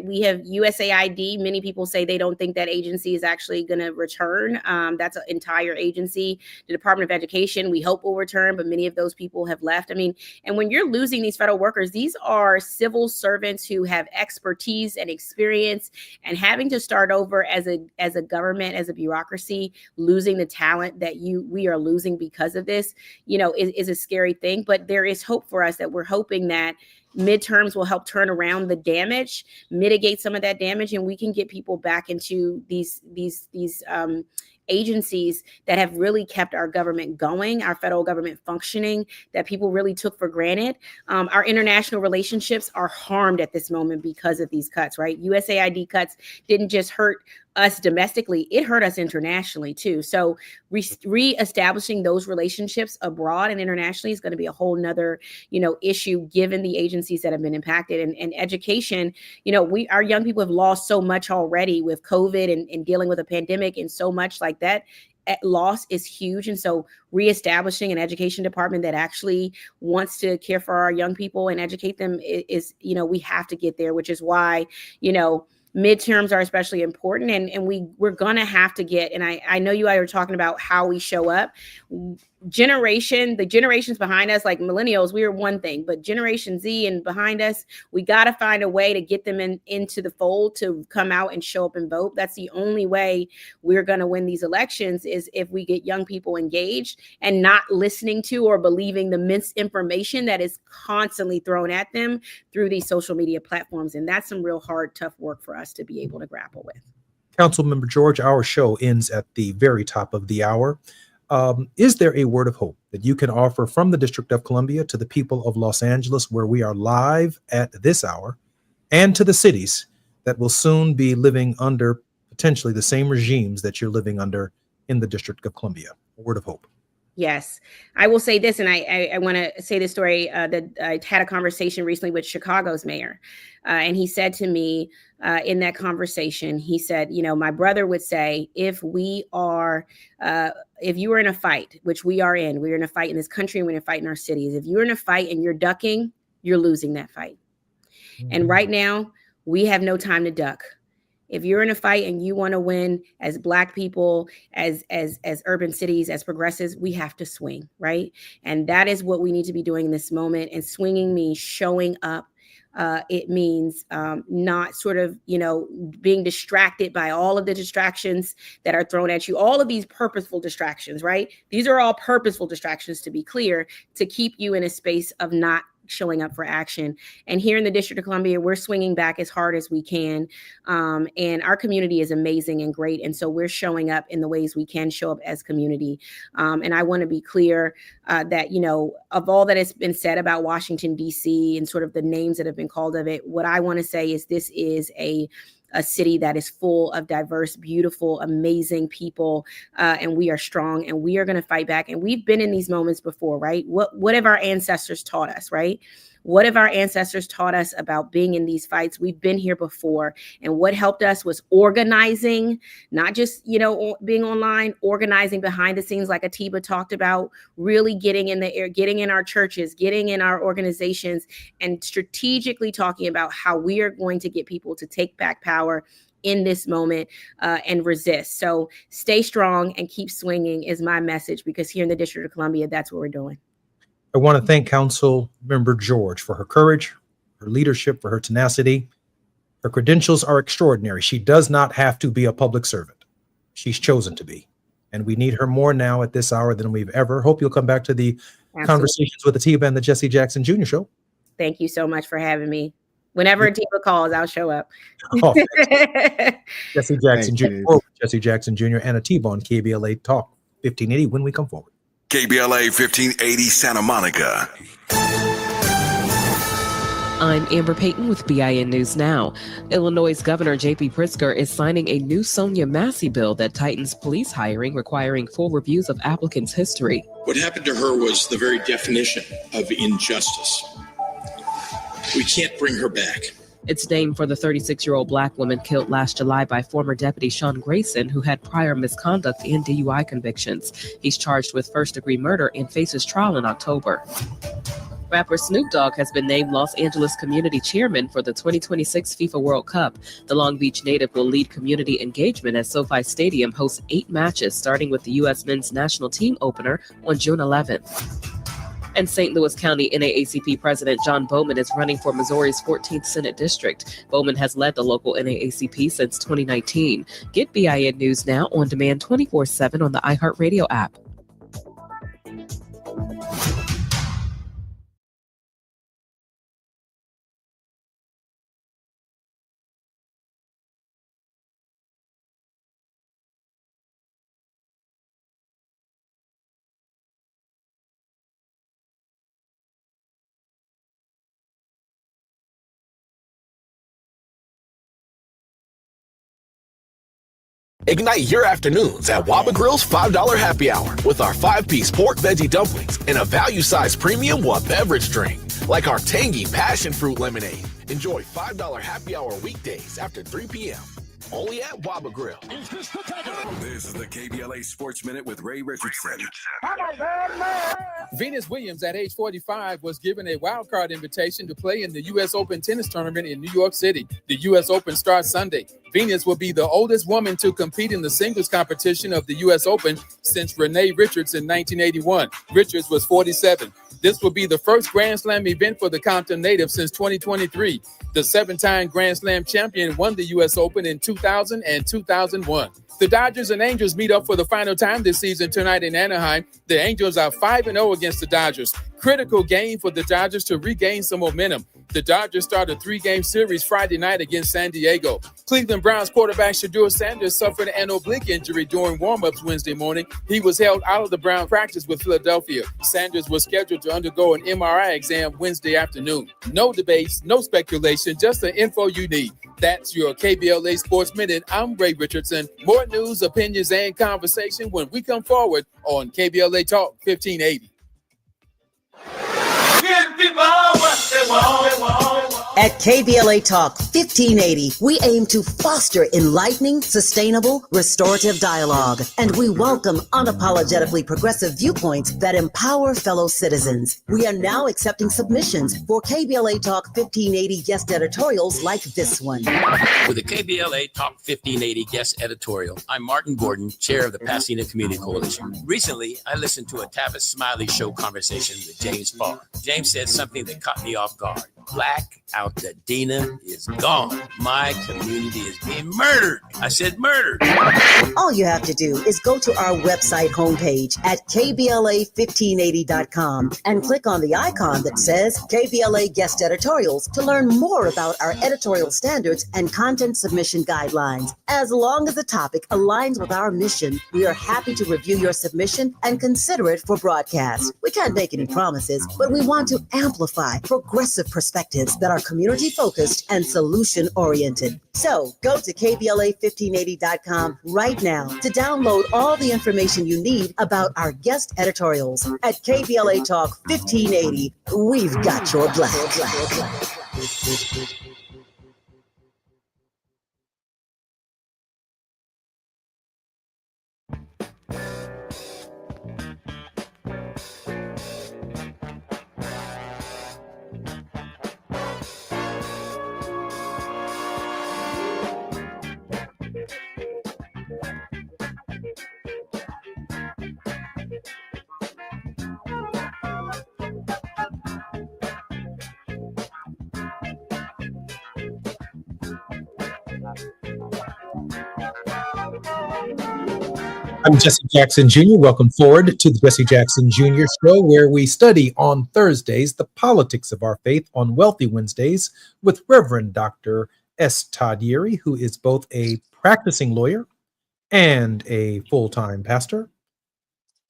we have USAID. Many people say they don't think that agency is actually going to return. That's an entire agency. The Department of Education, we hope will return, but many of those people have left. I mean, and when you're losing these federal workers, these are civil servants who have expertise and experience, and having to start over as a government, as a bureaucracy, losing the talent that we are losing because of this, is a scary thing. But there is hope for us, that we're hoping that midterms will help turn around the damage, mitigate some of that damage, and we can get people back into these agencies that have really kept our government going, our federal government functioning, that people really took for granted. Our international relationships are harmed at this moment because of these cuts, right? USAID cuts didn't just hurt us domestically, it hurt us internationally too. So reestablishing those relationships abroad and internationally is going to be a whole nother, issue given the agencies that have been impacted. And education, our young people have lost so much already with COVID and dealing with a pandemic, and so much like that. Loss is huge. And so reestablishing an education department that actually wants to care for our young people and educate them is, we have to get there, which is why, midterms are especially important, and we're going to have to get, and I know you are talking about how we show up. the generations behind us, like millennials, we are one thing, but Generation Z and behind us, we got to find a way to get them into the fold to come out and show up and vote. That's the only way we're going to win these elections, is if we get young people engaged and not listening to or believing the misinformation that is constantly thrown at them through these social media platforms. And that's some real hard, tough work for us to be able to grapple with. Councilmember George, our show ends at the very top of the hour. Is there a word of hope that you can offer from the District of Columbia to the people of Los Angeles, where we are live at this hour, and to the cities that will soon be living under potentially the same regimes that you're living under in the District of Columbia? A word of hope. Yes, I will say this, and I want to say this story that I had a conversation recently with Chicago's mayor, and he said to me in that conversation, he said, my brother would say, if you are in a fight, which we're in a fight in this country, and we're in a fight in our cities. If you're in a fight and you're ducking, you're losing that fight. Mm-hmm. And right now, we have no time to duck. If you're in a fight and you want to win as Black people, as urban cities, as progressives, we have to swing, right? And that is what we need to be doing in this moment. And swinging means showing up. It means not sort of, being distracted by all of the distractions that are thrown at you, all of these purposeful distractions, right? These are all purposeful distractions, to be clear, to keep you in a space of not showing up for action. And here in the District of Columbia, we're swinging back as hard as we can. And our community is amazing and great. And so we're showing up in the ways we can show up as community. And I want to be clear that, of all that has been said about Washington, D.C. and sort of the names that have been called of it, what I want to say is this is a city that is full of diverse, beautiful, amazing people. And we are strong, and we are going to fight back. And we've been in these moments before, right? What have our ancestors taught us, right? What have our ancestors taught us about being in these fights? We've been here before. And what helped us was organizing, not just, being online, organizing behind the scenes like Atiba talked about, really getting in the air, getting in our churches, getting in our organizations, and strategically talking about how we are going to get people to take back power in this moment and resist. So stay strong and keep swinging is my message, because here in the District of Columbia, that's what we're doing. I want to thank Council Member George for her courage, her leadership, for her tenacity. Her credentials are extraordinary. She does not have to be a public servant. She's chosen to be. And we need her more now at this hour than we've ever. Hope you'll come back to the Conversations with Atiba and the Jesse Jackson Jr. Show. Talk. you so much for having me. Whenever Atiba calls, I'll show up. Oh, Jesse Jackson Jr. Jesse Jackson Jr. and Atiba on KBLA Talk 1580 when we come forward. KBLA 1580 Santa Monica. I'm Amber Payton with BIN News Now. Illinois Governor J.B. Pritzker is signing a new Sonia Massey bill that tightens police hiring, requiring full reviews of applicants' history. What happened to her was the very definition of injustice. We can't bring her back. It's named for the 36-year-old Black woman killed last July by former Deputy Sean Grayson, who had prior misconduct and DUI convictions. He's charged with first-degree murder and faces trial in October. Rapper Snoop Dogg has been named Los Angeles Community Chairman for the 2026 FIFA World Cup. The Long Beach native will lead community engagement as SoFi Stadium hosts 8 matches, starting with the U.S. men's national team opener on June 11th. And St. Louis County NAACP President John Bowman is running for Missouri's 14th Senate District. Bowman has led the local NAACP since 2019. Get BIN News Now on demand 24/7 on the iHeartRadio app. Ignite your afternoons at Waba Grill's $5 happy hour with our 5-piece pork veggie dumplings and a value-sized premium beverage drink, like our tangy passion fruit lemonade. Enjoy $5 happy hour weekdays after 3 p.m. only at Waba Grill. This is the KBLA Sports Minute with Ray Richardson. Venus Williams, at age 45, was given a wild card invitation to play in the U.S. Open tennis tournament in New York City. The U.S. Open starts Sunday. Venus will be the oldest woman to compete in the singles competition of the U.S. Open since Renee Richards in 1981. Richards was 47. This will be the first Grand Slam event for the Compton native since 2023. The seven-time Grand Slam champion won the U.S. Open in 2000 and 2001. The Dodgers and Angels meet up for the final time this season tonight in Anaheim. The Angels are 5-0 against the Dodgers. Critical game for the Dodgers to regain some momentum. The Dodgers start a 3-game series Friday night against San Diego. Cleveland Browns quarterback Shedeur Sanders suffered an oblique injury during warm-ups Wednesday morning. He was held out of the Browns practice with Philadelphia. Sanders was scheduled to undergo an MRI exam Wednesday afternoon. No debates, no speculation, just the info you need. That's your KBLA Sports Minute. I'm Ray Richardson. More news, opinions, and conversation when we come forward on KBLA Talk 1580. At KBLA Talk 1580, we aim to foster enlightening, sustainable, restorative dialogue, and we welcome unapologetically progressive viewpoints that empower fellow citizens. We are now accepting submissions for KBLA Talk 1580 guest editorials like this one. With the KBLA Talk 1580 guest editorial, I'm Martin Gordon, chair of the Pasadena Community Coalition. Recently, I listened to a Tavis Smiley Show conversation with James Farr. James said something that caught me off guard. Black Altadena is gone. My community is being murdered. I said murdered. All you have to do is go to our website homepage at kbla1580.com and click on the icon that says KBLA Guest Editorials to learn more about our editorial standards and content submission guidelines. As long as the topic aligns with our mission, we are happy to review your submission and consider it for broadcast. We can't make any promises, but we want to amplify progressive perspectives that are community-focused and solution-oriented. So go to KBLA1580.com right now to download all the information you need about our guest editorials. At KBLA Talk 1580, we've got your black. I'm Jesse Jackson Jr. Welcome forward to the Jesse Jackson Jr. Show, where we study on Thursdays the politics of our faith, on Wealthy Wednesdays with Reverend Dr. S. Todd Yeary, who is both a practicing lawyer and a full-time pastor.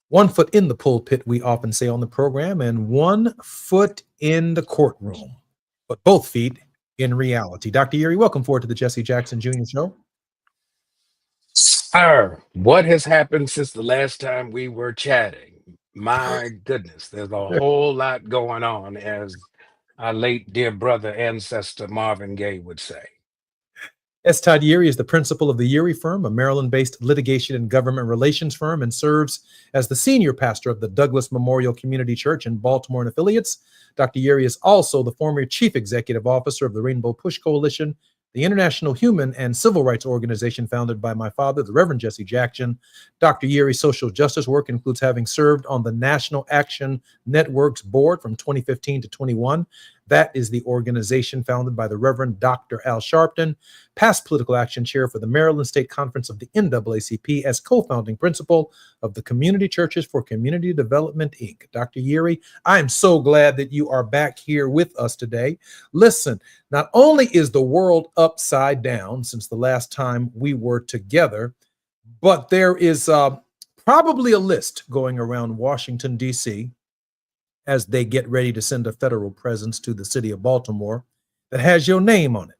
1 foot in the pulpit, we often say on the program, and 1 foot in the courtroom, but both feet in reality. Dr. Yeary, welcome forward to the Jesse Jackson Jr. Show. Sir, what has happened since the last time we were chatting? My goodness, there's a whole lot going on, as our late dear brother ancestor Marvin Gaye would say. S. Todd Yeary is the principal of the Yeary Firm, a Maryland-based litigation and government relations firm, and serves as the senior pastor of the Douglas Memorial Community Church in Baltimore and affiliates. Dr. Yeary is also the former chief executive officer of the Rainbow Push Coalition, the international human and civil rights organization founded by my father, the Reverend Jesse Jackson. Dr. Yeary's social justice work includes having served on the National Action Network's board from 2015 to 21. That is the organization founded by the Reverend Dr. Al Sharpton, past political action chair for the Maryland State Conference of the NAACP, as co-founding principal of the Community Churches for Community Development, Inc. Dr. Yeary, I am so glad that you are back here with us today. Listen, not only is the world upside down since the last time we were together, but there is probably a list going around Washington, D.C., as they get ready to send a federal presence to the city of Baltimore that has your name on it.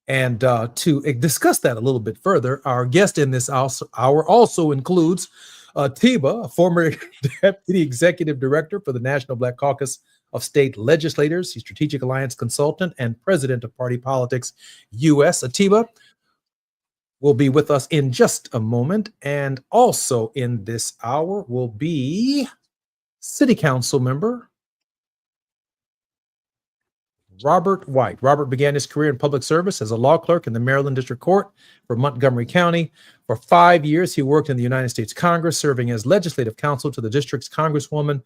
And to discuss that a little bit further, our guest in this hour also includes Tiba, a former deputy executive director for the National Black Caucus of State Legislators. He's strategic alliance consultant and president of Party Politics US. Atiba, will be with us in just a moment. And also in this hour will be City Council member Robert White. Robert began his career in public service as a law clerk in the Maryland District Court for Montgomery County. For 5 years, he worked in the United States Congress, serving as legislative counsel to the district's Congresswoman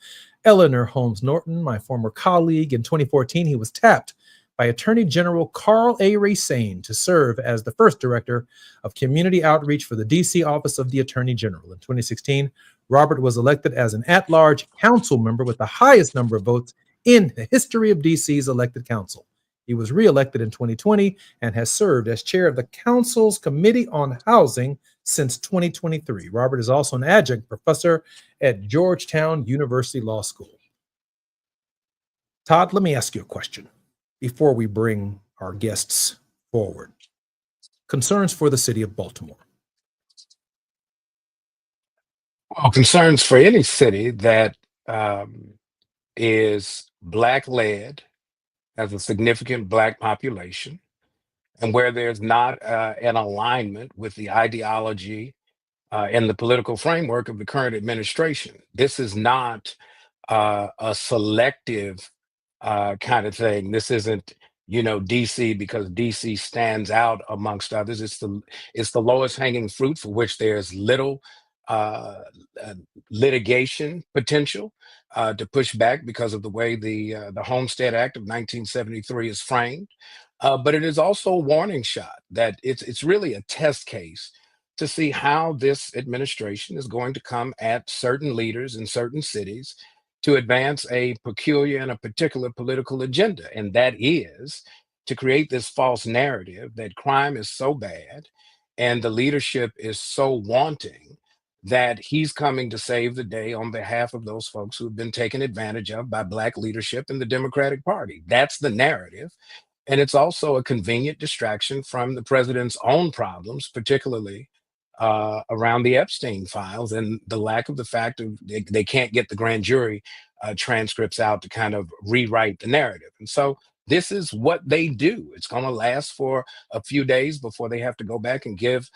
Eleanor Holmes Norton, my former colleague. In 2014, he was tapped by Attorney General Carl A. Racine to serve as the first director of community outreach for the D.C. Office of the Attorney General. In 2016, Robert was elected as an at-large council member with the highest number of votes in the history of DC's elected council. He was reelected in 2020 and has served as chair of the council's Committee on Housing since 2023. Robert is also an adjunct professor at Georgetown University Law School. Todd, let me ask you a question before we bring our guests forward. Concerns for the city of Baltimore. Well, concerns for any city that is Black-led, has a significant Black population, and where there's not an alignment with the ideology and the political framework of the current administration. This is not a selective kind of thing. This isn't, DC because DC stands out amongst others. It's the lowest hanging fruit for which there's little litigation potential to push back because of the way the Homestead Act of 1973 is framed. But it is also a warning shot that it's really a test case to see how this administration is going to come at certain leaders in certain cities to advance a peculiar and a particular political agenda. And that is to create this false narrative that crime is so bad and the leadership is so wanting that he's coming to save the day on behalf of those folks who have been taken advantage of by Black leadership in the Democratic Party. That's the narrative. And it's also a convenient distraction from the president's own problems, particularly around the Epstein files and the lack of the fact of they can't get the grand jury transcripts out to kind of rewrite the narrative. And so this is what they do. It's going to last for a few days before they have to go back and give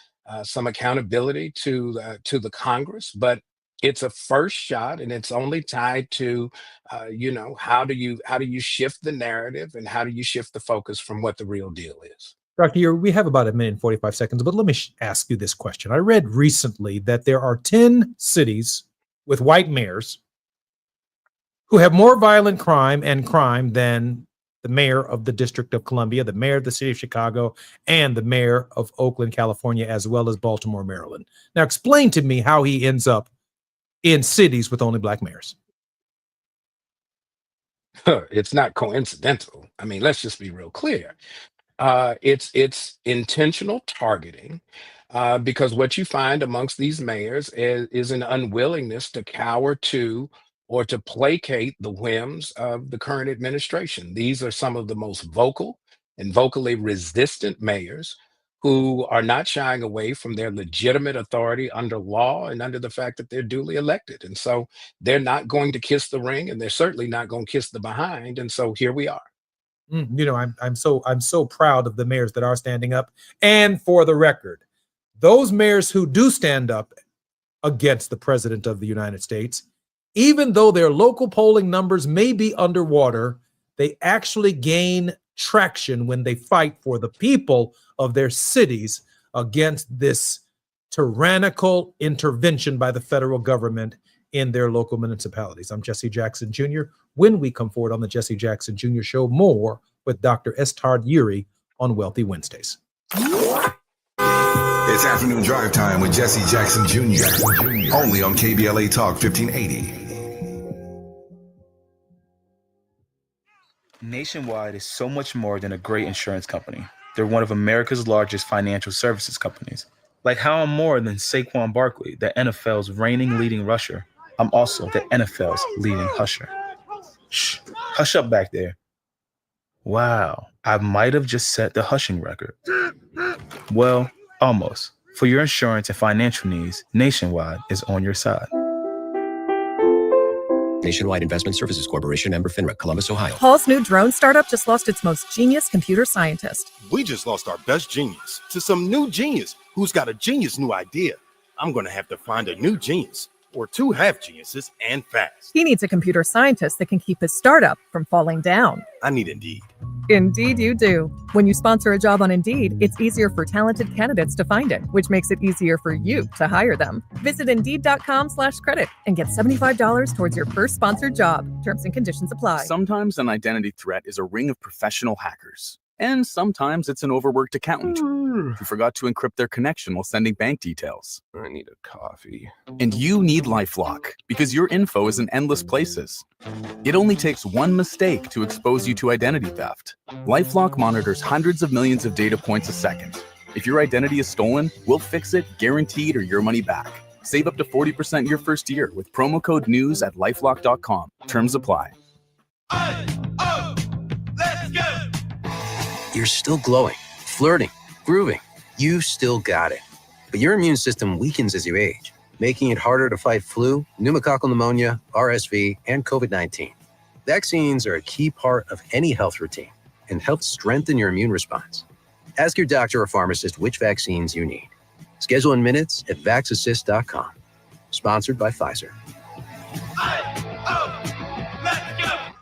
some accountability to the Congress. But it's a first shot, and it's only tied to, how do you shift the narrative and how do you shift the focus from what the real deal is? Dr. Ure, we have about 1 minute and 45 seconds, but let me ask you this question. I read recently that there are 10 cities with white mayors who have more violent crime than the mayor of the District of Columbia, the mayor of the city of Chicago, and the mayor of Oakland, California, as well as Baltimore, Maryland. Now, explain to me how he ends up in cities with only Black mayors. It's not coincidental. I mean, let's just be real clear. It's intentional targeting because what you find amongst these mayors is an unwillingness to cower to or to placate the whims of the current administration. These are some of the most vocal and vocally resistant mayors who are not shying away from their legitimate authority under law and under the fact that they're duly elected. And so they're not going to kiss the ring, and they're certainly not going to kiss the behind. And so here we are. I'm so proud of the mayors that are standing up. And for the record, those mayors who do stand up against the president of the United States, even though their local polling numbers may be underwater, they actually gain traction when they fight for the people of their cities against this tyrannical intervention by the federal government in their local municipalities. I'm Jesse Jackson Jr. When we come forward on the Jesse Jackson Jr. Show, more with Dr. Estard Ure on Wealthy Wednesdays. It's afternoon drive time with Jesse Jackson Jr. Only on KBLA Talk 1580. Nationwide is so much more than a great insurance company. They're one of America's largest financial services companies. Like how I'm more than Saquon Barkley, the NFL's reigning leading rusher. I'm also the NFL's leading husher. Shh, hush up back there. Wow, I might have just set the hushing record. Well, almost. For your insurance and financial needs, Nationwide is on your side. Nationwide Investment Services Corporation, member FINRA, Columbus, Ohio. Paul's new drone startup just lost its most genius computer scientist. We just lost our best genius to some new genius who's got a genius new idea. I'm going to have to find a new genius, or two have geniuses, and fast. He needs a computer scientist that can keep his startup from falling down. I need Indeed. Indeed you do. When you sponsor a job on Indeed, it's easier for talented candidates to find it, which makes it easier for you to hire them. Visit Indeed.com/credit and get $75 towards your first sponsored job. Terms and conditions apply. Sometimes an identity threat is a ring of professional hackers. And sometimes it's an overworked accountant who forgot to encrypt their connection while sending bank details. I need a coffee. And you need LifeLock because your info is in endless places. It only takes one mistake to expose you to identity theft. LifeLock monitors hundreds of millions of data points a second. If your identity is stolen, we'll fix it, guaranteed, or your money back. Save up to 40% your first year with promo code NEWS at lifelock.com. Terms apply. You're still glowing, flirting, grooving. You still got it. But your immune system weakens as you age, making it harder to fight flu, pneumococcal pneumonia, RSV, and COVID-19. Vaccines are a key part of any health routine and help strengthen your immune response. Ask your doctor or pharmacist which vaccines you need. Schedule in minutes at vaxassist.com. Sponsored by Pfizer.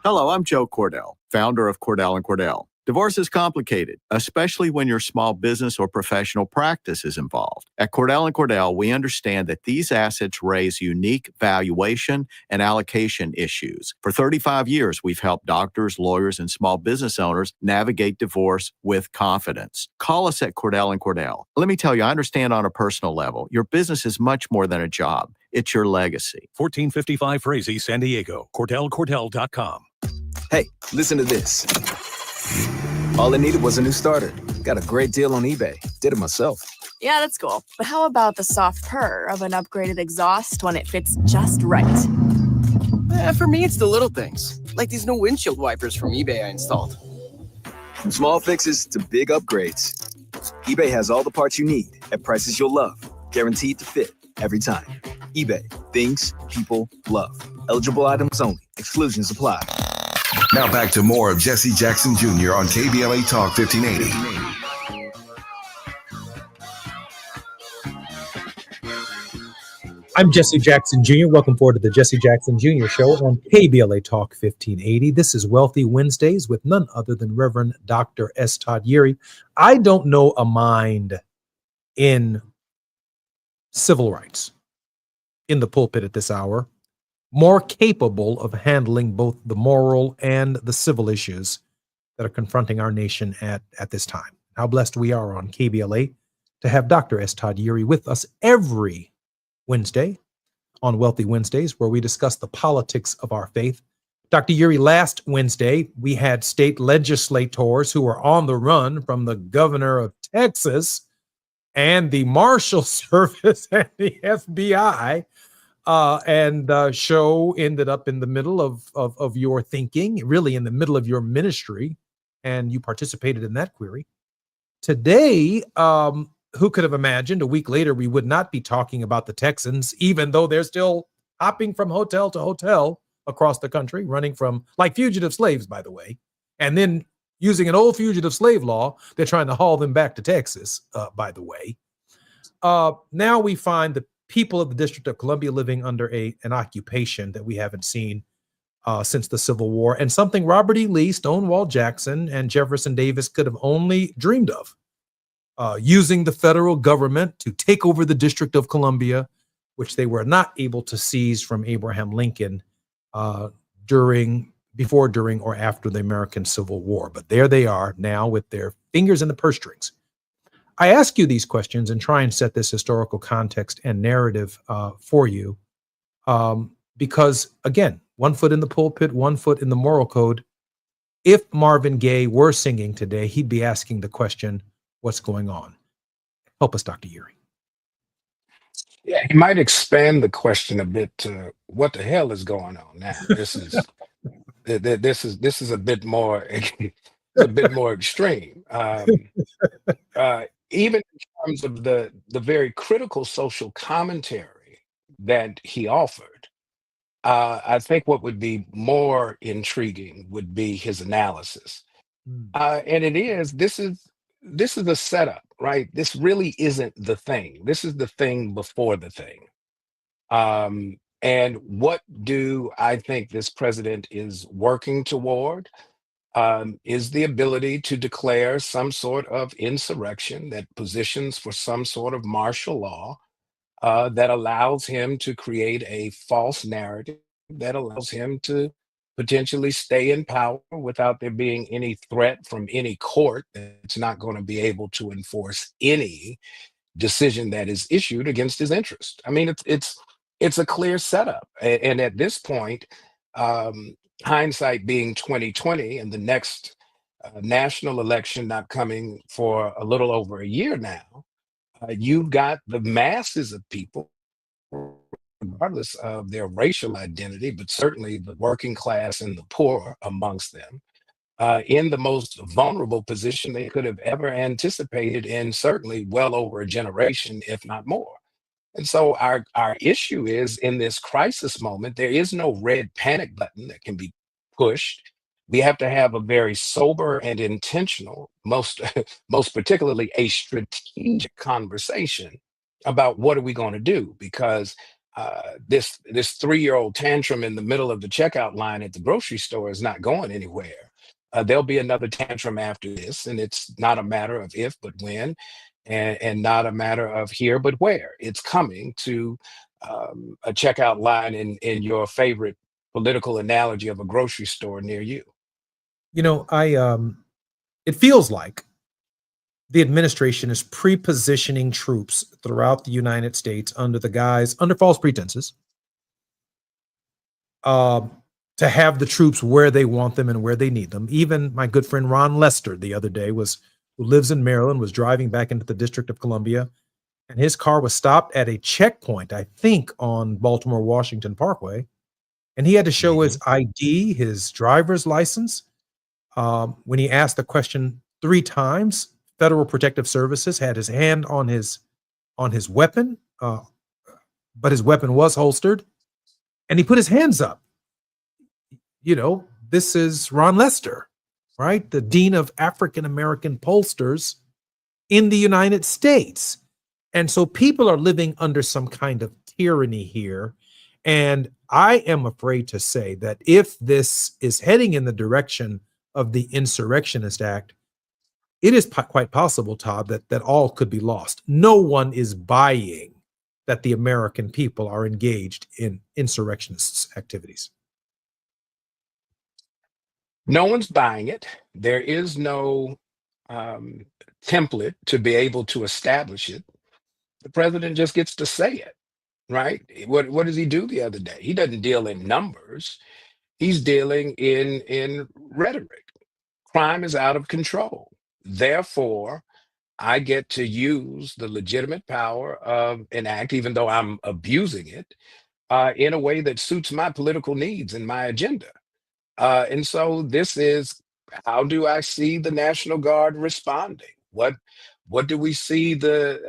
Hello, I'm Joe Cordell, founder of Cordell & Cordell. Divorce is complicated, especially when your small business or professional practice is involved. At Cordell & Cordell, we understand that these assets raise unique valuation and allocation issues. For 35 years, we've helped doctors, lawyers, and small business owners navigate divorce with confidence. Call us at Cordell & Cordell. Let me tell you, I understand on a personal level, your business is much more than a job. It's your legacy. 1455 Frazee, San Diego. CordellCordell.com. Hey, listen to this. All I needed was a new starter. Got a great deal on eBay. Did it myself. Yeah, that's cool. But how about the soft purr of an upgraded exhaust when it fits just right? For me, it's the little things, like these new windshield wipers from eBay I installed. From small fixes to big upgrades, eBay has all the parts you need at prices you'll love. Guaranteed to fit every time. eBay. Things people love. Eligible items only. Exclusions apply. Now back to more of Jesse Jackson Jr. on KBLA Talk 1580. I'm Jesse Jackson Jr. Welcome forward to the Jesse Jackson Jr. Show on KBLA Talk 1580. This is Wealthy Wednesdays with none other than Reverend Dr. S. Todd Yeary. I don't know a mind in civil rights in the pulpit at this hour more capable of handling both the moral and the civil issues that are confronting our nation at this time. How blessed we are on KBLA to have Dr. S. Todd Yeary with us every Wednesday on Wealthy Wednesdays, where we discuss the politics of our faith. Dr. Yeary, last Wednesday, we had state legislators who were on the run from the governor of Texas and the Marshal Service and the FBI. And the show ended up in the middle of your thinking, really in the middle of your ministry, and you participated in that query. Today, who could have imagined a week later we would not be talking about the Texans, even though they're still hopping from hotel to hotel across the country, running from, like fugitive slaves, by the way, and then using an old fugitive slave law, they're trying to haul them back to Texas, by the way. Now we find the people of the District of Columbia living under an occupation that we haven't seen since the Civil War, and something Robert E. Lee, Stonewall Jackson, and Jefferson Davis could have only dreamed of, using the federal government to take over the District of Columbia, which they were not able to seize from Abraham Lincoln before, during, or after the American Civil War. But there they are now with their fingers in the purse strings. I ask you these questions and try and set this historical context and narrative for you because, again, one foot in the pulpit, one foot in the moral code. If Marvin Gaye were singing today, he'd be asking the question, what's going on? Help us, Dr. Yeary. Yeah, he might expand the question a bit to what the hell is going on now. This is a bit more extreme. Even in terms of the very critical social commentary that he offered, I think what would be more intriguing would be his analysis. And this is this is a setup, right? This really isn't the thing. This is the thing before the thing. And what do I think this president is working toward? Is the ability to declare some sort of insurrection that positions for some sort of martial law that allows him to create a false narrative that allows him to potentially stay in power without there being any threat from any court that's not going to be able to enforce any decision that is issued against his interest. I mean, it's a clear setup, and at this point, um, hindsight being 2020, and the next national election not coming for a little over a year now, you've got the masses of people, regardless of their racial identity, but certainly the working class and the poor amongst them, in the most vulnerable position they could have ever anticipated in certainly well over a generation, if not more. And so our issue is in this crisis moment, there is no red panic button that can be pushed. We have to have a very sober and intentional, most most particularly a strategic conversation about what are we going to do, because this 3-year-old tantrum in the middle of the checkout line at the grocery store is not going anywhere. There'll be another tantrum after this, and it's not a matter of if but when, and not a matter of here but where. It's coming to a checkout line in your favorite political analogy of a grocery store near you. You know, it feels like the administration is pre-positioning troops throughout the United States under false pretenses, to have the troops where they want them and where they need them. Even my good friend Ron Lester the other day who lives in Maryland, was driving back into the District of Columbia, and his car was stopped at a checkpoint, I think on Baltimore-Washington Parkway, and he had to show his ID, his driver's license. When he asked the question 3 times, Federal Protective Services had his hand on his weapon, but his weapon was holstered, and he put his hands up. You know, this is Ron Lester, right? The Dean of African American Pollsters in the United States. And so people are living under some kind of tyranny here. And I am afraid to say that if this is heading in the direction of the Insurrectionist Act, it is quite possible, Todd, that all could be lost. No one is buying that the American people are engaged in insurrectionist activities. No one's buying it. There is no template to be able to establish it. The president just gets to say it, right? What does he do the other day? He doesn't deal in numbers. He's dealing in rhetoric. Crime is out of control. Therefore, I get to use the legitimate power of an act, even though I'm abusing it, in a way that suits my political needs and my agenda. And so this is, how do I see the National Guard responding? What do we see the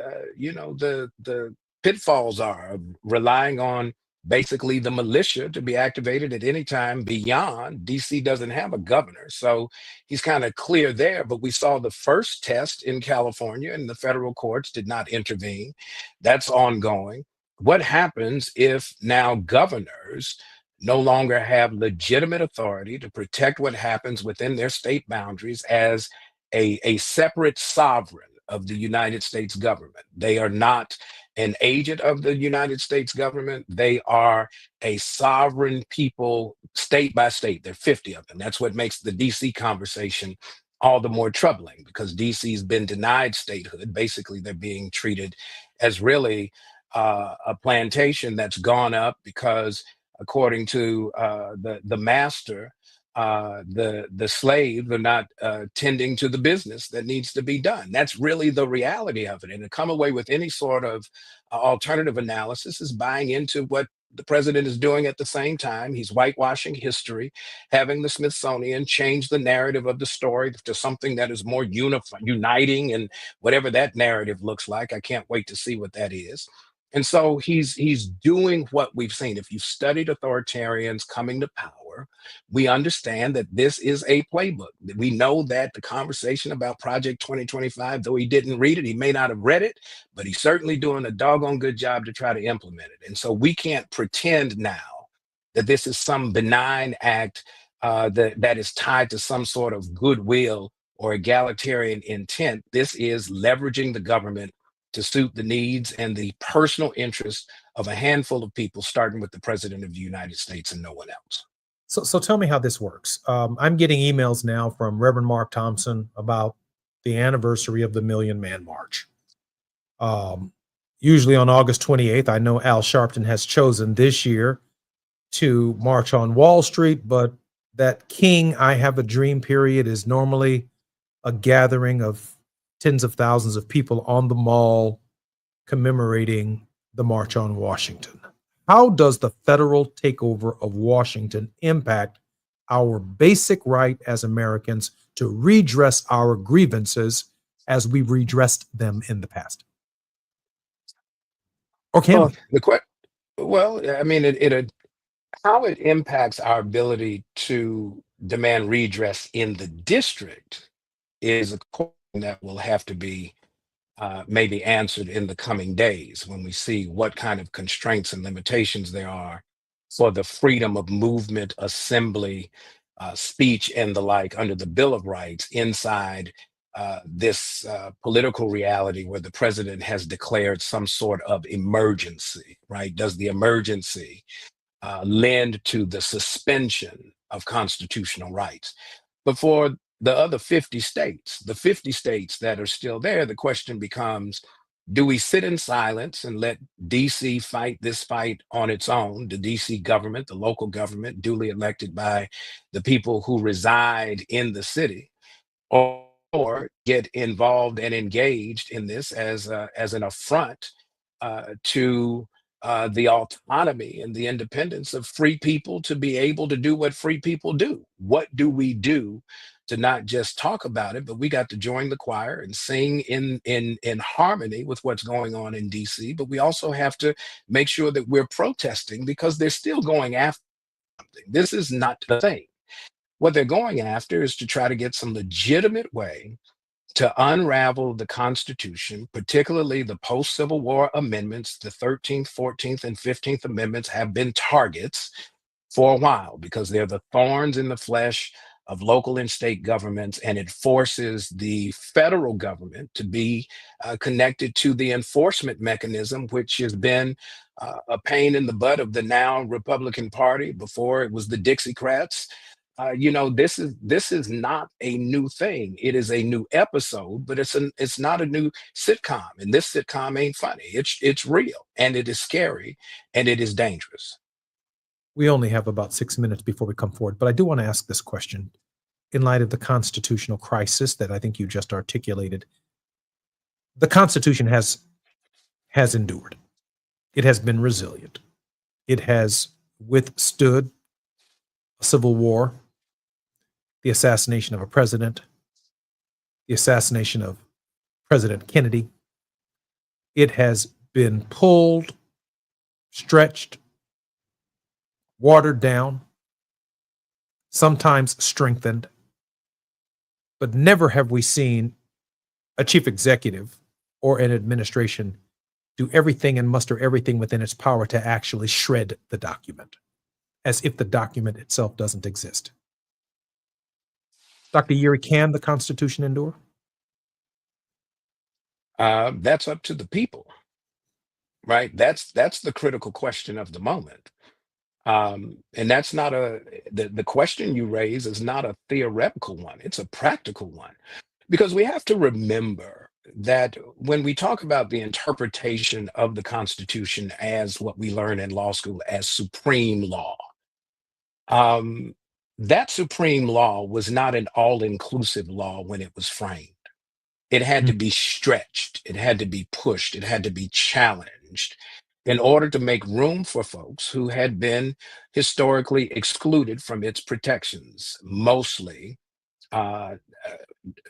pitfalls are of relying on basically the militia to be activated at any time beyond DC doesn't have a governor. So he's kind of clear there, but we saw the first test in California and the federal courts did not intervene. That's ongoing. What happens if now governors no longer have legitimate authority to protect what happens within their state boundaries as a separate sovereign of the United States government? They are not an agent of the United States government. They are a sovereign people, state by state. There are 50 of them. That's what makes the DC conversation all the more troubling, because DC's been denied statehood. Basically, they're being treated as really a plantation that's gone up because, according to the master, the slave are not tending to the business that needs to be done. That's really the reality of it. And to come away with any sort of alternative analysis is buying into what the president is doing at the same time. He's whitewashing history, having the Smithsonian change the narrative of the story to something that is more uniting, and whatever that narrative looks like. I can't wait to see what that is. And so he's doing what we've seen. If you've studied authoritarians coming to power, However, we understand that this is a playbook. We know that the conversation about Project 2025, though he didn't read it, he may not have read it, but he's certainly doing a doggone good job to try to implement it. And so we can't pretend now that this is some benign act that is tied to some sort of goodwill or egalitarian intent. This is leveraging the government to suit the needs and the personal interests of a handful of people, starting with the president of the United States and no one else. So tell me how this works. I'm getting emails now from Reverend Mark Thompson about the anniversary of the Million Man March. Usually on August 28th, I know Al Sharpton has chosen this year to march on Wall Street, but that King I Have a Dream period is normally a gathering of tens of thousands of people on the mall commemorating the March on Washington. How does the federal takeover of Washington impact our basic right as Americans to redress our grievances as we've redressed them in the past? Or can we? I mean, how it impacts our ability to demand redress in the district is a question that will have to be maybe answered in the coming days when we see what kind of constraints and limitations there are for the freedom of movement, assembly, speech, and the like under the Bill of Rights inside this political reality where the president has declared some sort of emergency, right? Does the emergency lend to the suspension of constitutional rights? But for the other 50 states, the 50 states that are still there, the question becomes, do we sit in silence and let DC fight this fight on its own, the DC government, the local government, duly elected by the people who reside in the city, or get involved and engaged in this as an affront to the autonomy and the independence of free people to be able to do what free people do? What do we do to not just talk about it, but we got to join the choir and sing in harmony with what's going on in DC? But we also have to make sure that we're protesting because they're still going after something. This is not the thing. What they're going after is to try to get some legitimate way to unravel the Constitution, particularly the post-Civil War amendments. The 13th, 14th, and 15th Amendments have been targets for a while because they're the thorns in the flesh of local and state governments, and it forces the federal government to be connected to the enforcement mechanism, which has been a pain in the butt of the now Republican Party. Before it was the Dixiecrats. This is not a new thing. It is a new episode, but it's not a new sitcom. And this sitcom ain't funny. It's real, and it is scary, and it is dangerous. We only have about 6 minutes before we come forward, but I do want to ask this question in light of the constitutional crisis that I think you just articulated. The Constitution has endured. It has been resilient. It has withstood a civil war, the assassination of a president, the assassination of President Kennedy. It has been pulled, stretched, watered down, sometimes strengthened, but never have we seen a chief executive or an administration do everything and muster everything within its power to actually shred the document, as if the document itself doesn't exist. Dr. Yuri, can the Constitution endure? That's up to the people, right? That's the critical question of the moment. And that's not the question you raise is not a theoretical one. It's a practical one, because we have to remember that when we talk about the interpretation of the Constitution as what we learn in law school as supreme law, that supreme law was not an all-inclusive law when it was framed. It had to be stretched, it had to be pushed, it had to be challenged in order to make room for folks who had been historically excluded from its protections, mostly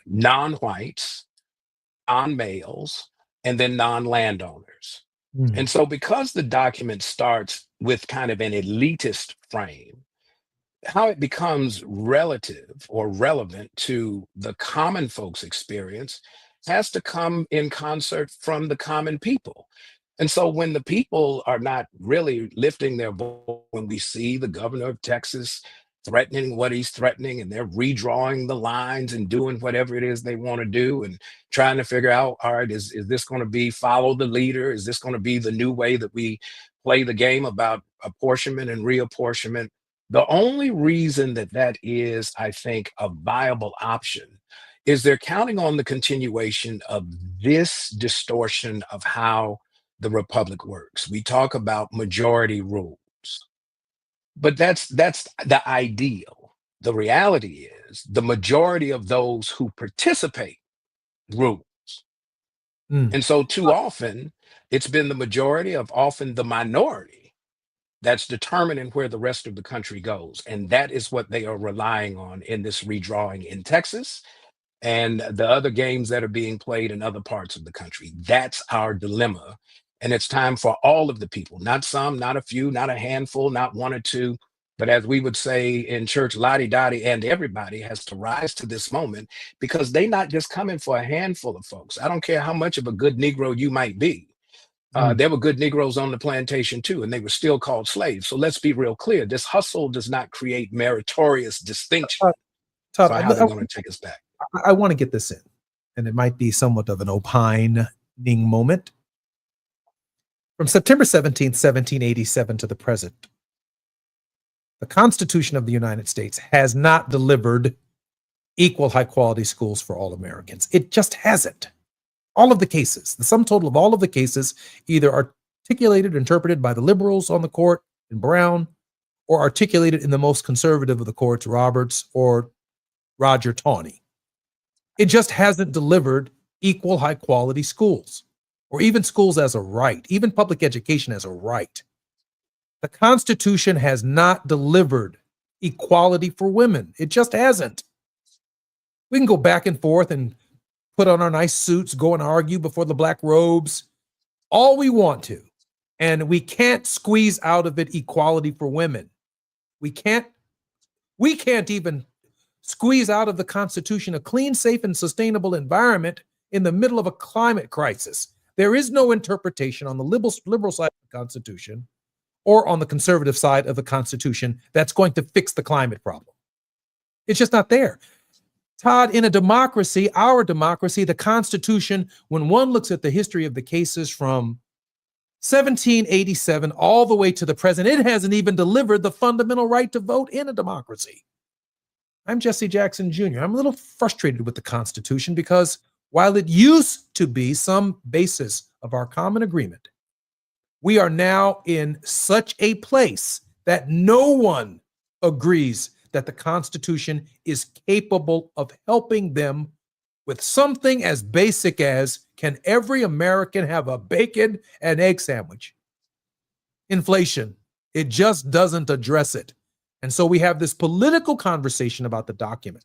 non-whites, non-males, and then non-landowners. And so because the document starts with kind of an elitist frame, how it becomes relative or relevant to the common folks' experience has to come in concert from the common people. And so when the people are not really lifting their voice, when we see the governor of Texas threatening what he's threatening, and they're redrawing the lines and doing whatever it is they want to do and trying to figure out, all right, is this going to be follow the leader? Is this going to be the new way that we play the game about apportionment and reapportionment? The only reason that that is, I think, a viable option is they're counting on the continuation of this distortion of how the republic works. We talk about majority rules, but that's the ideal. The reality is the majority of those who participate rule. And so too often it's been the majority of often the minority that's determining where the rest of the country goes. And that is what they are relying on in this redrawing in Texas and the other games that are being played in other parts of the country. That's our dilemma. And it's time for all of the people, not some, not a few, not a handful, not one or two, but as we would say in church, lottie dottie, and everybody has to rise to this moment, because they're not just coming for a handful of folks. I don't care how much of a good Negro you might be. There were good Negroes on the plantation too, and they were still called slaves. So let's be real clear. This hustle does not create meritorious distinction Todd, for how they're going to take us back. I want to get this in, and it might be somewhat of an opining moment. From September 17th, 1787 to the present, the Constitution of the United States has not delivered equal high-quality schools for all Americans. It just hasn't. All of the cases, the sum total of all of the cases, either articulated, interpreted by the liberals on the court in Brown, or articulated in the most conservative of the courts, Roberts or Roger Taney. It just hasn't delivered equal high-quality schools, or even schools as a right, even public education as a right. The Constitution has not delivered equality for women. It just hasn't. We can go back and forth and put on our nice suits, go and argue before the black robes, all we want to. And we can't squeeze out of it equality for women. We can't even squeeze out of the Constitution a clean, safe, and sustainable environment in the middle of a climate crisis. There is no interpretation on the liberal side of the Constitution or on the conservative side of the Constitution that's going to fix the climate problem. It's just not there. Todd, in a democracy, our democracy, the Constitution, when one looks at the history of the cases from 1787 all the way to the present, it hasn't even delivered the fundamental right to vote in a democracy. I'm Jesse Jackson Jr. I'm a little frustrated with the Constitution because while it used to be some basis of our common agreement, we are now in such a place that no one agrees that the Constitution is capable of helping them with something as basic as, can every American have a bacon and egg sandwich? Inflation. It just doesn't address it. And so we have this political conversation about the document,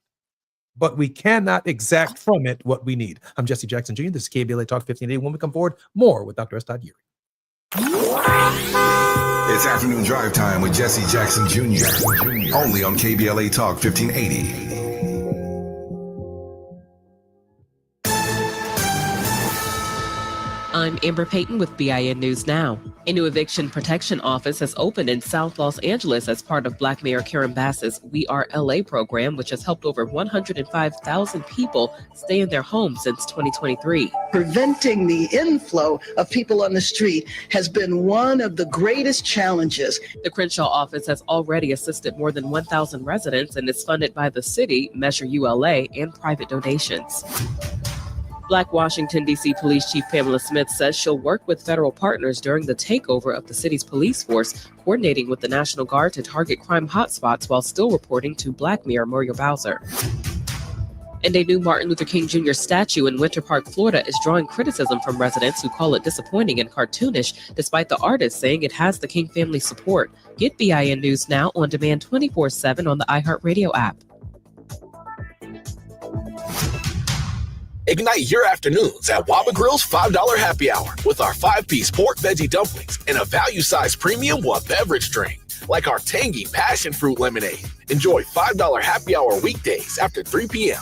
but we cannot exact from it what we need. I'm Jesse Jackson Jr. This is KBLA Talk 1580. When we come forward, more with Dr. S. Todd Geary. It's afternoon drive time with Jesse Jackson Jr. Only on KBLA Talk 1580. I'm Amber Payton with BIN News Now. A new eviction protection office has opened in South Los Angeles as part of Black Mayor Karen Bass's We Are LA program, which has helped over 105,000 people stay in their homes since 2023. Preventing the inflow of people on the street has been one of the greatest challenges. The Crenshaw office has already assisted more than 1,000 residents and is funded by the city, Measure ULA, and private donations. Black Washington, D.C. Police Chief Pamela Smith says she'll work with federal partners during the takeover of the city's police force, coordinating with the National Guard to target crime hotspots while still reporting to Black Mayor Muriel Bowser. And a new Martin Luther King Jr. statue in Winter Park, Florida is drawing criticism from residents who call it disappointing and cartoonish, despite the artist saying it has the King family support. Get BIN News Now on demand 24/7 on the iHeartRadio app. Ignite your afternoons at Waba Grill's $5 happy hour with our 5-piece pork veggie dumplings and a value-sized premium beverage drink. like our tangy passion fruit lemonade. Enjoy $5 happy hour weekdays after 3 p.m.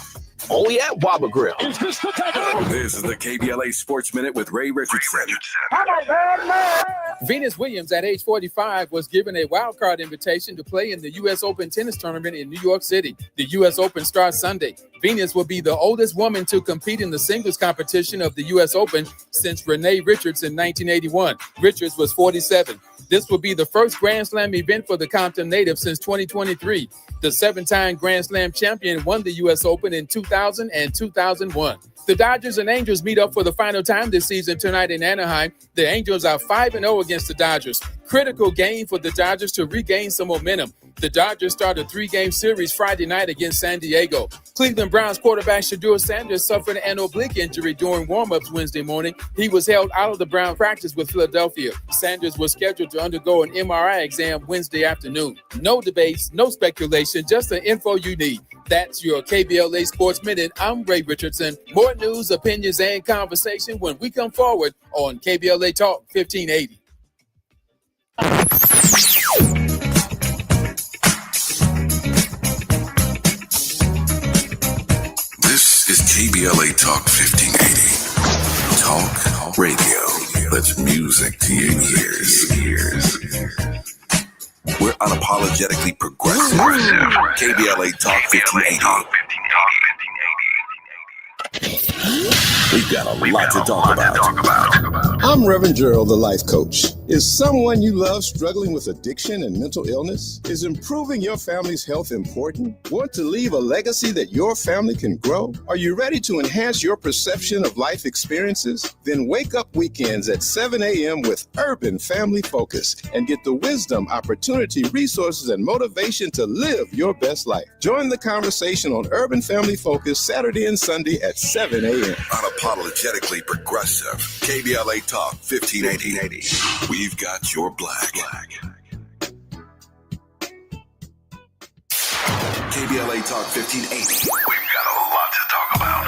Only at Waba Grill. This is the KBLA Sports Minute with Ray Richardson. Venus Williams, at age 45, was given a wildcard invitation to play in the U.S. Open tennis tournament in New York City. The U.S. Open starts Sunday. Venus will be the oldest woman to compete in the singles competition of the U.S. Open since Renee Richards in 1981. Richards was 47. This will be the first Grand Slam event for the Compton native since 2023. The seven-time Grand Slam champion won the U.S. Open in 2000 and 2001. The Dodgers and Angels meet up for the final time this season tonight in Anaheim. The Angels are 5-0 against the Dodgers. Critical game for the Dodgers to regain some momentum. The Dodgers start a 3-game series Friday night against San Diego. Cleveland Browns quarterback Shedeur Sanders suffered an oblique injury during warm-ups Wednesday morning. He was held out of the Browns practice with Philadelphia. Sanders was scheduled to undergo an MRI exam Wednesday afternoon. No debates, no speculation, just the info you need. That's your KBLA Sports Minute. I'm Ray Richardson. More news, opinions, and conversation when we come forward on KBLA Talk 1580. This is KBLA Talk 1580. Talk radio. That's music to your ears. We're unapologetically progressive. KBLA Talk 1580. We've got a lot to talk about. I'm Reverend Gerald, the life coach. Is someone you love struggling with addiction and mental illness? Is improving your family's health important? Want to leave a legacy that your family can grow? Are you ready to enhance your perception of life experiences? Then wake up weekends at 7 a.m. with Urban Family Focus and get the wisdom, opportunity, resources, and motivation to live your best life. Join the conversation on Urban Family Focus Saturday and Sunday at 7 a.m. Unapologetically progressive. KBLA Talk 1580. We've got your black. KBLA Talk 1580. We've got a lot to talk about.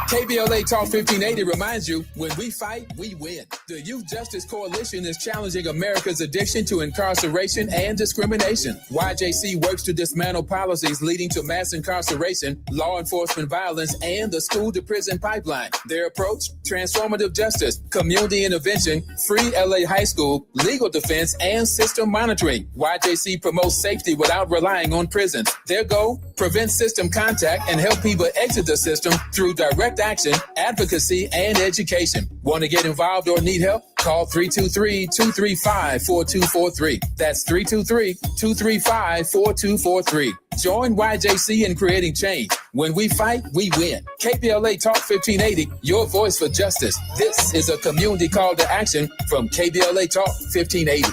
KBLA Talk 1580 reminds you, when we fight, we win. The Youth Justice Coalition is challenging America's addiction to incarceration and discrimination. YJC works to dismantle policies leading to mass incarceration, law enforcement violence, and the school-to-prison pipeline. Their approach? Transformative justice, community intervention, free LA high school, legal defense, and system monitoring. YJC promotes safety without relying on prisons. Their goal? Prevent system contact and help people exit the system through direct action, advocacy, and education. Want to get involved or need help? Call 323-235-4243. That's 323-235-4243. Join YJC in creating change. When we fight, we win. KBLA Talk 1580, your voice for justice. This is a community call to action from KBLA Talk 1580.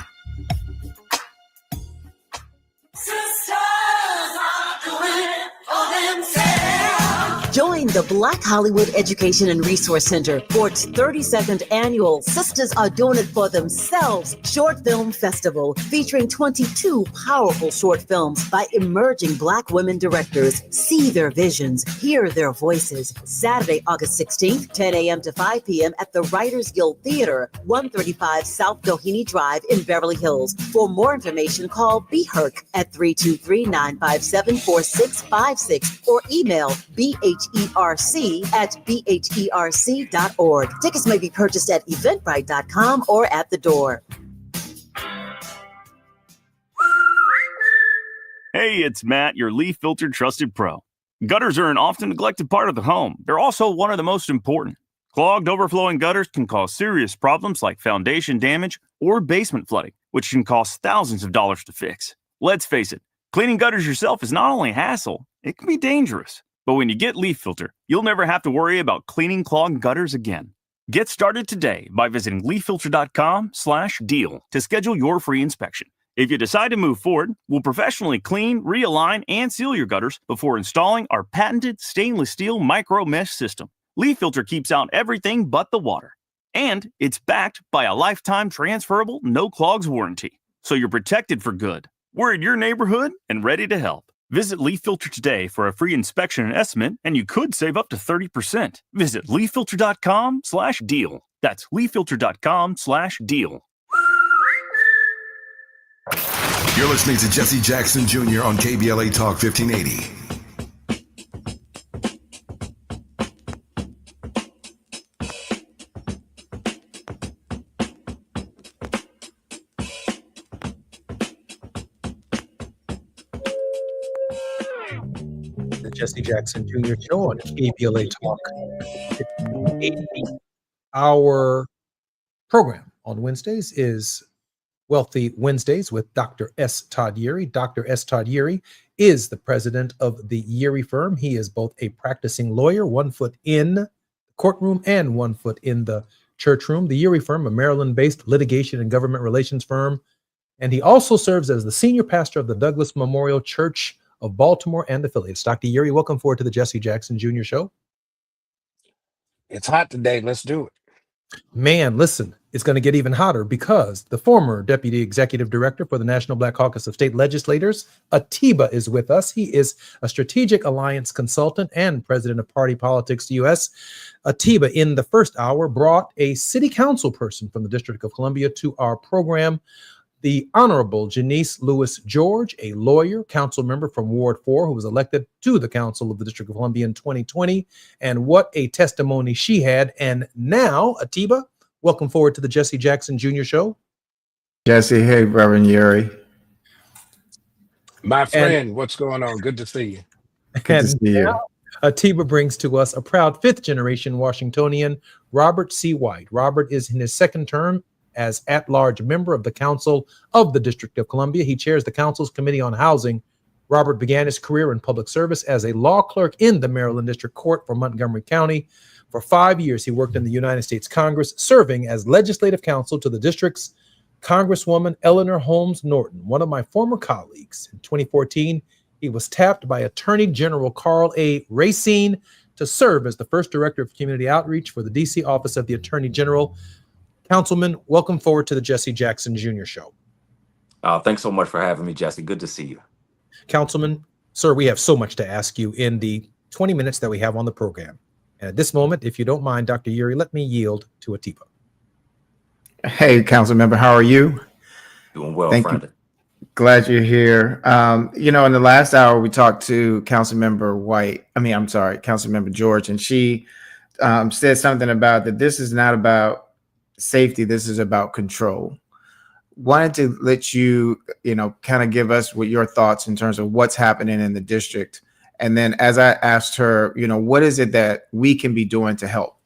Join the Black Hollywood Education and Resource Center for its 32nd annual Sisters Are Doing It For Themselves Short Film Festival, featuring 22 powerful short films by emerging Black women directors. See their visions, hear their voices. Saturday, August 16th, 10 a.m. to 5 p.m. at the Writers Guild Theater, 135 South Doheny Drive in Beverly Hills. For more information, call BHERC at 323-957-4656 or email BHERC@bherc.org. Tickets may be purchased at eventbrite.com or at the door. Hey, it's Matt, your leaf filter trusted pro. Gutters are an often neglected part of the home. They're also one of the most important. Clogged, overflowing gutters can cause serious problems like foundation damage or basement flooding, which can cost thousands of dollars to fix. Let's face it, cleaning gutters yourself is not only a hassle, it can be dangerous. But when you get Leaf Filter, you'll never have to worry about cleaning clogged gutters again. Get started today by visiting leaffilter.com/deal to schedule your free inspection. If you decide to move forward, we'll professionally clean, realign, and seal your gutters before installing our patented stainless steel micro mesh system. Leaf Filter keeps out everything but the water. And it's backed by a lifetime transferable no clogs warranty. So you're protected for good. We're in your neighborhood and ready to help. Visit Leaf Filter today for a free inspection and estimate, and you could save up to 30%. Visit leaffilter.com/deal. That's leaffilter.com/deal. You're listening to Jesse Jackson Jr. on KBLA Talk 1580. The Jesse Jackson Jr. Show on KBLA Talk 1580. Our program on Wednesdays is Wealthy Wednesdays with Dr. S. Todd Yeary. Dr. S. Todd Yeary is the president of the Yeary firm. He is both a practicing lawyer, 1 foot in the courtroom and 1 foot in the church room. The Yeary firm, a Maryland-based litigation and government relations firm. And he also serves as the senior pastor of the Douglas Memorial Church of Baltimore and affiliates. Dr. Yeary, welcome forward to the Jesse Jackson Jr. Show. It's hot today. Let's do it. Man, listen, it's going to get even hotter because the former deputy executive director for the National Black Caucus of State Legislators, Atiba, is with us. He is a strategic alliance consultant and president of Party Politics US. Atiba, in the first hour, brought a city council person from the District of Columbia to our program. The Honorable Janice Lewis George, a lawyer, council member from Ward 4, who was elected to the Council of the District of Columbia in 2020. And what a testimony she had. And now, Atiba, welcome forward to the Jesse Jackson Jr. Show. Jesse, hey, Reverend Yeary. My friend, what's going on? Good to see you. Good to see you. Atiba brings to us a proud fifth-generation Washingtonian, Robert C. White. Robert is in his second term as at-large member of the Council of the District of Columbia. He chairs the Council's Committee on Housing. Robert began his career in public service as a law clerk in the Maryland District Court for Montgomery County. For 5 years, he worked in the United States Congress, serving as legislative counsel to the district's Congresswoman Eleanor Holmes Norton, one of my former colleagues. In 2014, he was tapped by Attorney General Carl A. Racine to serve as the first director of community outreach for the D.C. Office of the Attorney General. Councilman, welcome forward to the Jesse Jackson Jr. Show. Thanks so much for having me, Jesse. Good to see you. Councilman, sir, we have so much to ask you in the 20 minutes that we have on the program. And at this moment, if you don't mind, Dr. Yeary, let me yield to Atiba. Hey, council member, how are you? Doing well, friend. Glad you're here. In the last hour, we talked to Councilmember George, and she said something about that this is not about safety, this is about control. Wanted to let you, kind of give us what your thoughts in terms of what's happening in the district. And then as I asked her, what is it that we can be doing to help?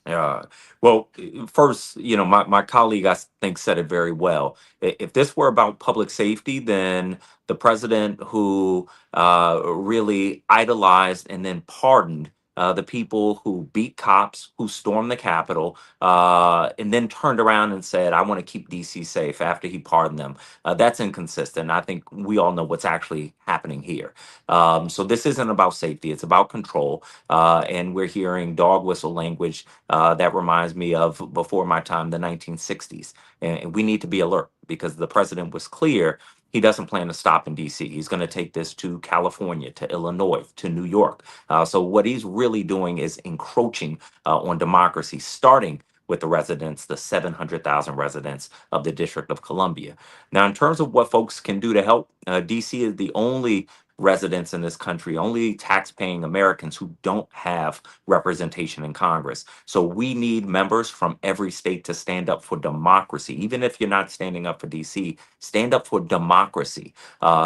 Well, first, my colleague, I think, said it very well. If this were about public safety, then the president who really idolized and then pardoned the people who beat cops, who stormed the Capitol, and then turned around and said, I want to keep DC safe after he pardoned them. That's inconsistent. I think we all know what's actually happening here. So this isn't about safety. It's about control. And we're hearing dog whistle language that reminds me of before my time, the 1960s. And we need to be alert because the president was clear he doesn't plan to stop in D.C. He's going to take this to California, to Illinois, to New York. So what he's really doing is encroaching on democracy, starting with the residents, the 700,000 residents of the District of Columbia. Now, in terms of what folks can do to help, D.C. is the only residents in this country, only tax-paying Americans who don't have representation in Congress. So we need members from every state to stand up for democracy. Even if you're not standing up for DC, stand up for democracy.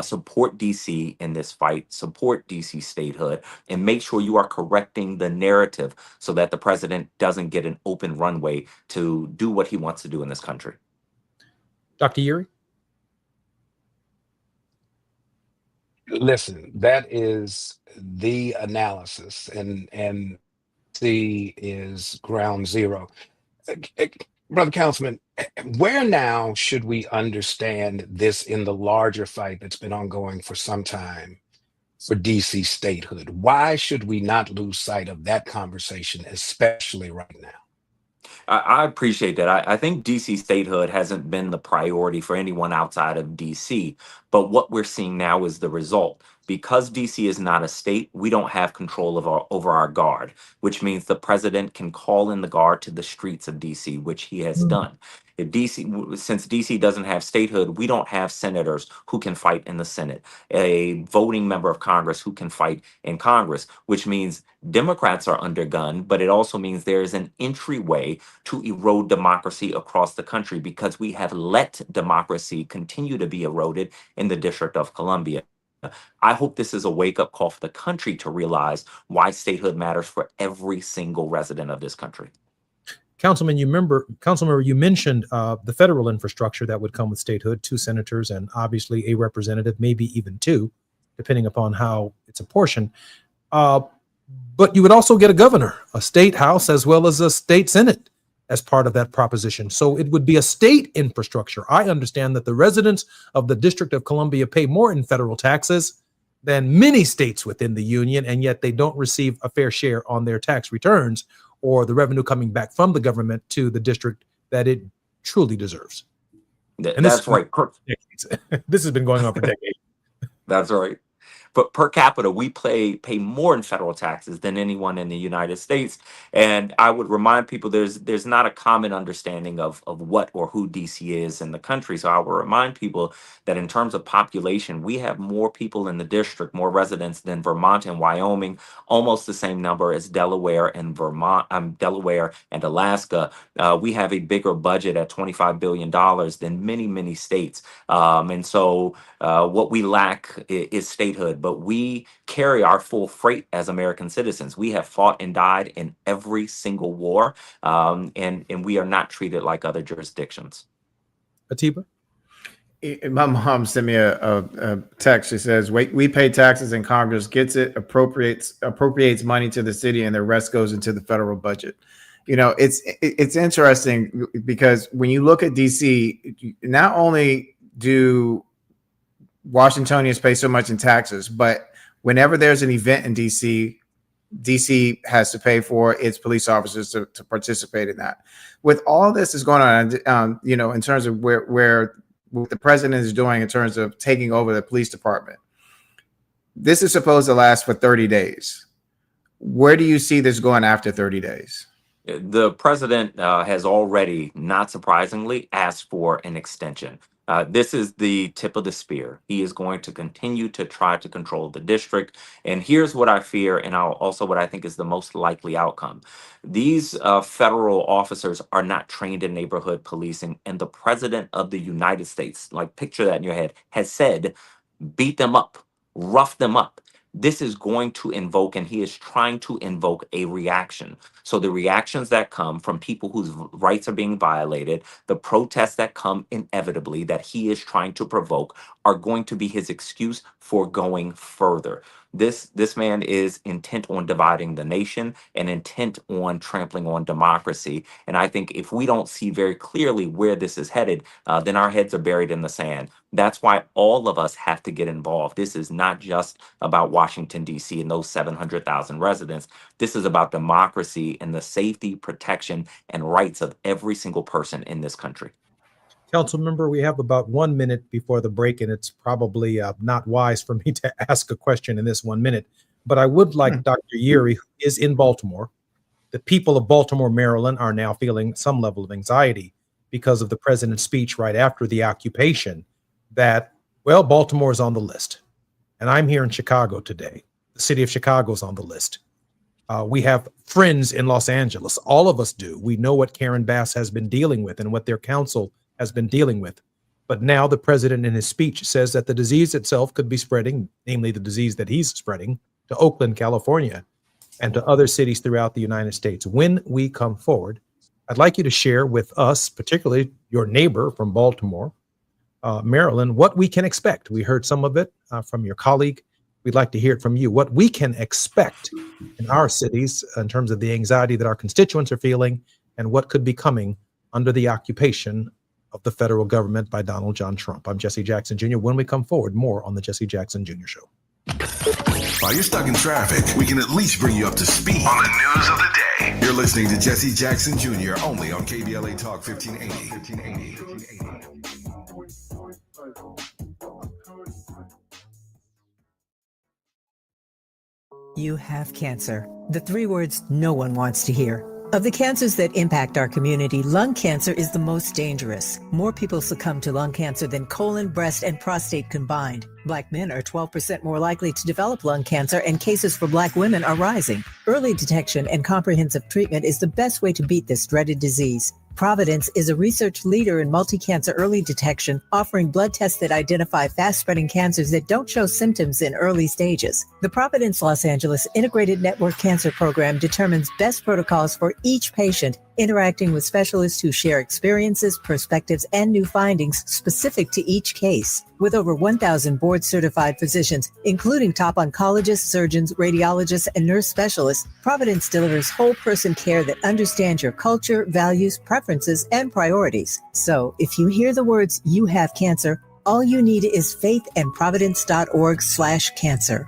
Support DC in this fight, support DC statehood, and make sure you are correcting the narrative so that the president doesn't get an open runway to do what he wants to do in this country. Dr. Yeary? Listen, that is the analysis, and C is ground zero. Brother Councilman, where now should we understand this in the larger fight that's been ongoing for some time for DC statehood? Why should we not lose sight of that conversation, especially right now? I appreciate that. I think DC statehood hasn't been the priority for anyone outside of DC, but what we're seeing now is the result. Because DC is not a state, we don't have control of over our guard, which means the president can call in the guard to the streets of DC, which he has done. If DC, since DC doesn't have statehood, we don't have senators who can fight in the Senate, a voting member of Congress who can fight in Congress, which means Democrats are undergunned, but it also means there is an entryway to erode democracy across the country because we have let democracy continue to be eroded in the District of Columbia. I hope this is a wake up call for the country to realize why statehood matters for every single resident of this country. Councilmember, you mentioned the federal infrastructure that would come with statehood, 2 senators and obviously a representative, maybe even 2, depending upon how it's apportioned. But you would also get a governor, a state house, as well as a state senate as part of that proposition. So it would be a state infrastructure. I understand that the residents of the District of Columbia pay more in federal taxes than many states within the union, and yet they don't receive a fair share on their tax returns or the revenue coming back from the government to the district that it truly deserves. And That's right. This has been going on for decades. That's right. But per capita, we pay more in federal taxes than anyone in the United States. And I would remind people there's not a common understanding of what or who DC is in the country. So I would remind people that in terms of population, we have more people in the district, more residents than Vermont and Wyoming, almost the same number as Delaware and Delaware and Alaska. We have a bigger budget at $25 billion than many states. And so what we lack is statehood, but we carry our full freight as American citizens. We have fought and died in every single war, and we are not treated like other jurisdictions. Atiba? My mom sent me a text. She says, we pay taxes and Congress gets it, appropriates money to the city, and the rest goes into the federal budget. You know, it's interesting because when you look at DC, not only do Washingtonians pay so much in taxes, but whenever there's an event in DC has to pay for its police officers to participate in that. With all this is going on, you know, in terms of where what the president is doing in terms of taking over the police department, this is supposed to last for 30 days. Where do you see this going after 30 days? The president has already, not surprisingly, asked for an extension. This is the tip of the spear. He is going to continue to try to control the district. And here's what I fear, and also what I think is the most likely outcome. These federal officers are not trained in neighborhood policing, and the president of the United States, like picture that in your head, has said, beat them up, rough them up. This is going to invoke, and he is trying to invoke a reaction. So the reactions that come from people whose rights are being violated, the protests that come inevitably that he is trying to provoke are going to be his excuse for going further. This man is intent on dividing the nation and intent on trampling on democracy. And I think if we don't see very clearly where this is headed, then our heads are buried in the sand. That's why all of us have to get involved. This is not just about Washington, D.C. and those 700,000 residents. This is about democracy and the safety, protection, and rights of every single person in this country. Council member, we have about 1 minute before the break, and it's probably not wise for me to ask a question in this 1 minute. But I would like Dr. Yeary, who is in Baltimore. The people of Baltimore, Maryland are now feeling some level of anxiety because of the president's speech right after the occupation that, well, Baltimore is on the list. And I'm here in Chicago today. The city of Chicago is on the list. We have friends in Los Angeles. All of us do. We know what Karen Bass has been dealing with and what their council has been dealing with. But now the president in his speech says that the disease itself could be spreading, namely the disease that he's spreading, to Oakland, California, and to other cities throughout the United States. When we come forward, I'd like you to share with us, particularly your neighbor from Baltimore, Maryland, what we can expect. We heard some of it from your colleague. We'd like to hear it from you, what we can expect in our cities in terms of the anxiety that our constituents are feeling and what could be coming under the occupation of the federal government by Donald John Trump. I'm Jesse Jackson Jr. When we come forward, more on the Jesse Jackson Jr. Show. While you're stuck in traffic, we can at least bring you up to speed on the news of the day. You're listening to Jesse Jackson Jr. only on KBLA Talk 1580. You have cancer. The 3 words no one wants to hear. Of the cancers that impact our community, lung cancer is the most dangerous. More people succumb to lung cancer than colon, breast, and prostate combined. Black men are 12% more likely to develop lung cancer, and cases for Black women are rising. Early detection and comprehensive treatment is the best way to beat this dreaded disease. Providence is a research leader in multi-cancer early detection, offering blood tests that identify fast-spreading cancers that don't show symptoms in early stages. The Providence Los Angeles Integrated Network Cancer Program determines best protocols for each patient, interacting with specialists who share experiences, perspectives, and new findings specific to each case. With over 1,000 board-certified physicians, including top oncologists, surgeons, radiologists, and nurse specialists, Providence delivers whole-person care that understands your culture, values, preferences, and priorities. So, if you hear the words, "you have cancer," all you need is faith and providence.org/cancer.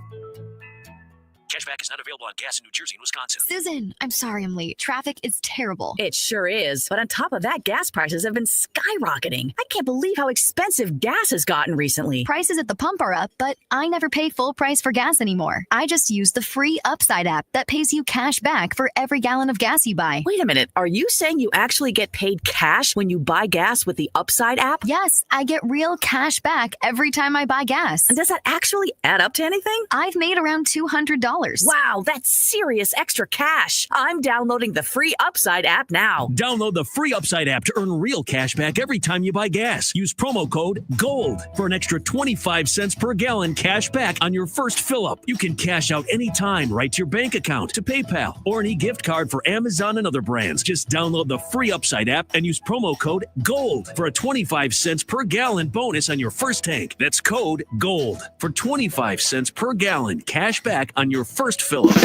Cashback is not available on gas in New Jersey and Wisconsin. Susan, I'm sorry I'm late. Traffic is terrible. It sure is. But on top of that, gas prices have been skyrocketing. I can't believe how expensive gas has gotten recently. Prices at the pump are up, but I never pay full price for gas anymore. I just use the free Upside app that pays you cash back for every gallon of gas you buy. Wait a minute. Are you saying you actually get paid cash when you buy gas with the Upside app? Yes, I get real cash back every time I buy gas. And does that actually add up to anything? I've made around $200. Wow, that's serious extra cash. I'm downloading the free Upside app now. Download the free Upside app to earn real cash back every time you buy gas. Use promo code GOLD for an extra 25 cents per gallon cash back on your first fill up. You can cash out anytime right to your bank account, to PayPal, or any gift card for Amazon and other brands. Just download the free Upside app and use promo code GOLD for a 25 cents per gallon bonus on your first tank. That's code GOLD for 25 cents per gallon cash back on your first fill up.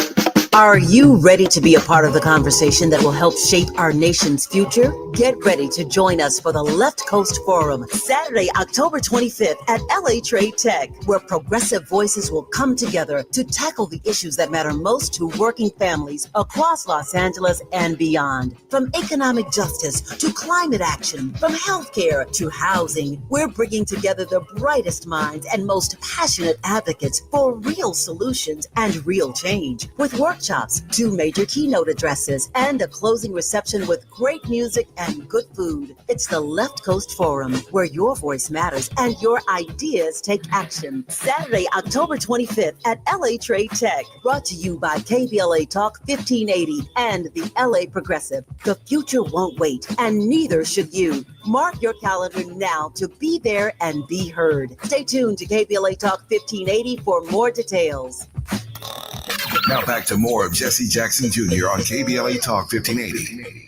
Are you ready to be a part of the conversation that will help shape our nation's future? Get ready to join us for the Left Coast Forum, Saturday, October 25th at LA Trade Tech, where progressive voices will come together to tackle the issues that matter most to working families across Los Angeles and beyond. From economic justice to climate action, from healthcare to housing, we're bringing together the brightest minds and most passionate advocates for real solutions and real change. With workshops, 2 major keynote addresses, and a closing reception with great music and good food. It's the Left Coast Forum, where your voice matters and your ideas take action. Saturday, October 25th at LA Trade Tech. Brought to you by KBLA Talk 1580 and the LA Progressive. The future won't wait, and neither should you. Mark your calendar now to be there and be heard. Stay tuned to KBLA Talk 1580 for more details. Now back to more of Jesse Jackson Jr. on KBLA Talk 1580.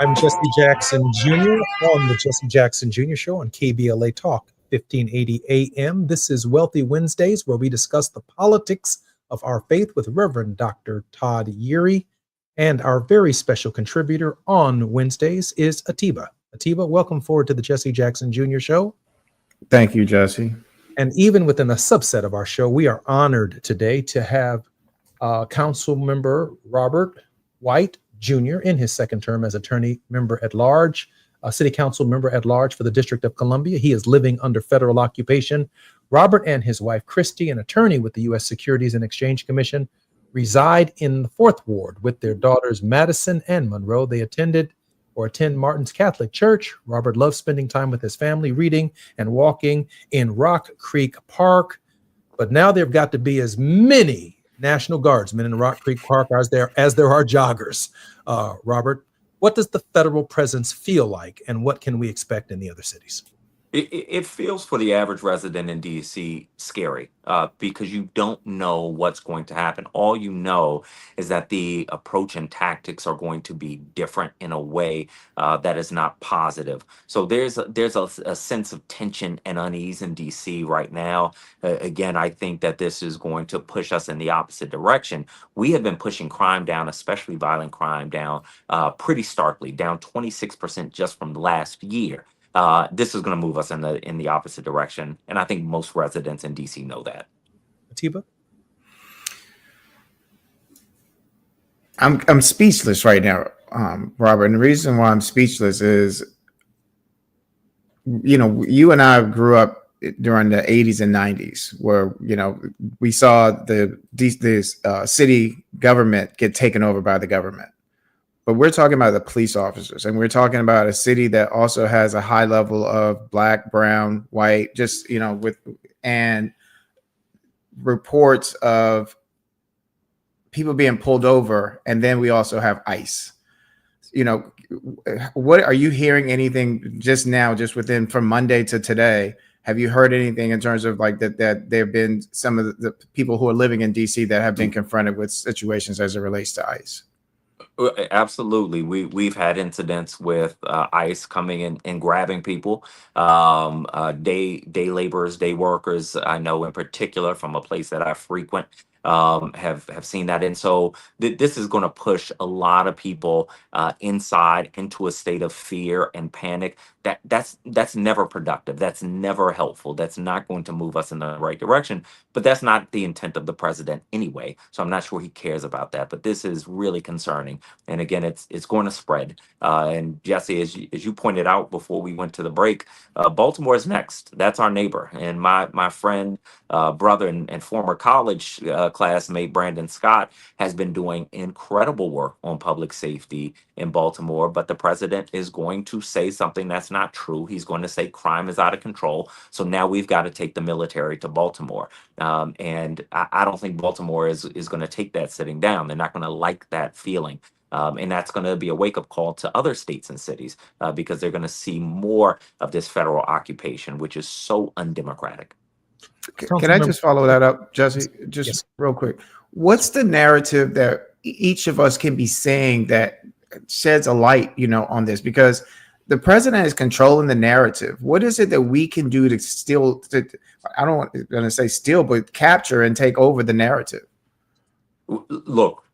I'm Jesse Jackson Jr. on the Jesse Jackson Jr. Show on KBLA Talk 1580 AM. This is Wealthy Wednesdays, where we discuss the politics of our faith with Reverend Dr. Todd Yeary. And our very special contributor on Wednesdays is Atiba. Atiba, welcome forward to the Jesse Jackson Jr. Show. Thank you, Jesse. And even within a subset of our show, we are honored today to have Council Member Robert White Jr. in his second term as attorney member at large, city council member at large for the District of Columbia. He is living under federal occupation. Robert and his wife, Christy, an attorney with the U.S. Securities and Exchange Commission, reside in the 4th Ward with their daughters, Madison and Monroe. They attend Martin's Catholic Church. Robert loves spending time with his family, reading and walking in Rock Creek Park. But now there've got to be as many National Guardsmen in Rock Creek Park as there are joggers. Robert, what does the federal presence feel like, and what can we expect in the other cities? It feels for the average resident in DC scary because you don't know what's going to happen. All you know is that the approach and tactics are going to be different in a way that is not positive. So there's a sense of tension and unease in DC right now. Again, I think that this is going to push us in the opposite direction. We have been pushing crime down, especially violent crime down, pretty starkly, down 26% just from last year. this is going to move us in the opposite direction. And I think most residents in DC know that. Atiba? I'm speechless right now, Robert. And the reason why I'm speechless is, you and I grew up during the 80s and 90s, where we saw the city government get taken over by the government. But we're talking about the police officers, and we're talking about a city that also has a high level of black, brown, white, and reports of people being pulled over. And then we also have ICE. What are you hearing anything just now, just from Monday to today? Have you heard anything in terms of that there have been some of the people who are living in DC that have been confronted with situations as it relates to ICE? Absolutely. We've had incidents with ICE coming in and grabbing people, day laborers, day workers. I know in particular from a place that I frequent, have seen that. And so this is going to push a lot of people inside into a state of fear and panic. That's never productive. That's never helpful. That's not going to move us in the right direction. But that's not the intent of the president anyway. So I'm not sure he cares about that. But this is really concerning. And again, it's going to spread. And Jesse, as you pointed out before we went to the break, Baltimore is next. That's our neighbor. And my friend, brother, and former college classmate Brandon Scott has been doing incredible work on public safety in Baltimore. But the president is going to say something that's not true. He's going to say crime is out of control. So now we've got to take the military to Baltimore. And I don't think Baltimore is going to take that sitting down. They're not going to like that feeling. And that's going to be a wake-up call to other states and cities because they're going to see more of this federal occupation, which is so undemocratic. Can I just follow that up, Jesse? Just real quick. What's the narrative that each of us can be saying that sheds a light, on this? Because the president is controlling the narrative. What is it that we can do to I don't want to say steal, but capture and take over the narrative? Look,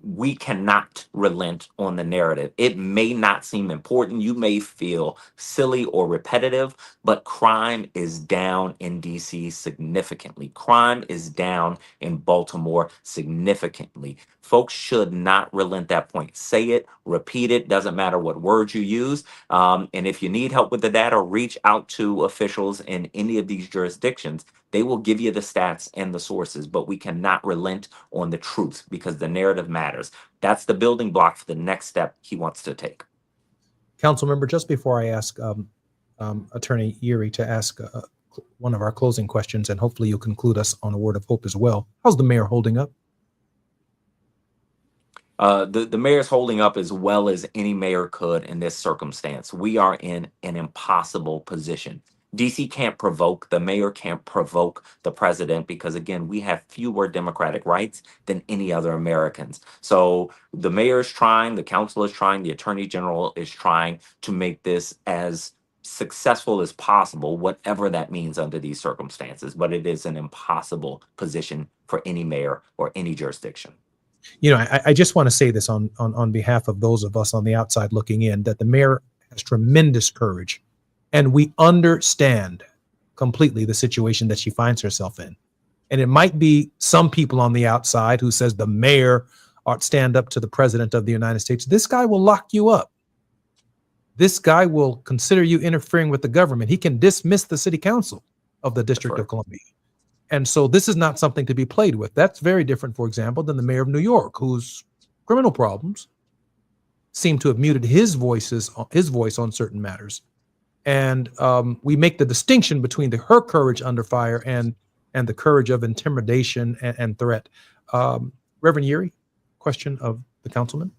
we cannot relent on the narrative. It may not seem important. You may feel silly or repetitive, but crime is down in DC significantly. Crime is down in Baltimore significantly. Folks should not relent that point. Say it, repeat it, doesn't matter what words you use. And if you need help with the data, reach out to officials in any of these jurisdictions. They will give you the stats and the sources, but we cannot relent on the truth because the narrative matters. That's the building block for the next step he wants to take. Council member, just before I ask Attorney Erie to ask one of our closing questions, and hopefully you'll conclude us on a word of hope as well. How's the mayor holding up? The mayor's holding up as well as any mayor could in this circumstance. We are in an impossible position. DC can't provoke, the mayor can't provoke the president because, again, we have fewer democratic rights than any other Americans. So the mayor is trying, the council is trying, the attorney general is trying to make this as successful as possible, whatever that means under these circumstances. But it is an impossible position for any mayor or any jurisdiction. I just want to say this on behalf of those of us on the outside looking in, that the mayor has tremendous courage, and we understand completely the situation that she finds herself in. And it might be some people on the outside who says the mayor ought to stand up to the president of the United States. This guy will lock you up. This guy will consider you interfering with the government. He can dismiss the city council of the District of Columbia. And so this is not something to be played with. That's very different, for example, than the mayor of New York, whose criminal problems seem to have muted his voice on certain matters. And we make the distinction between her courage under fire and the courage of intimidation and threat. Reverend Erie, question of the councilman.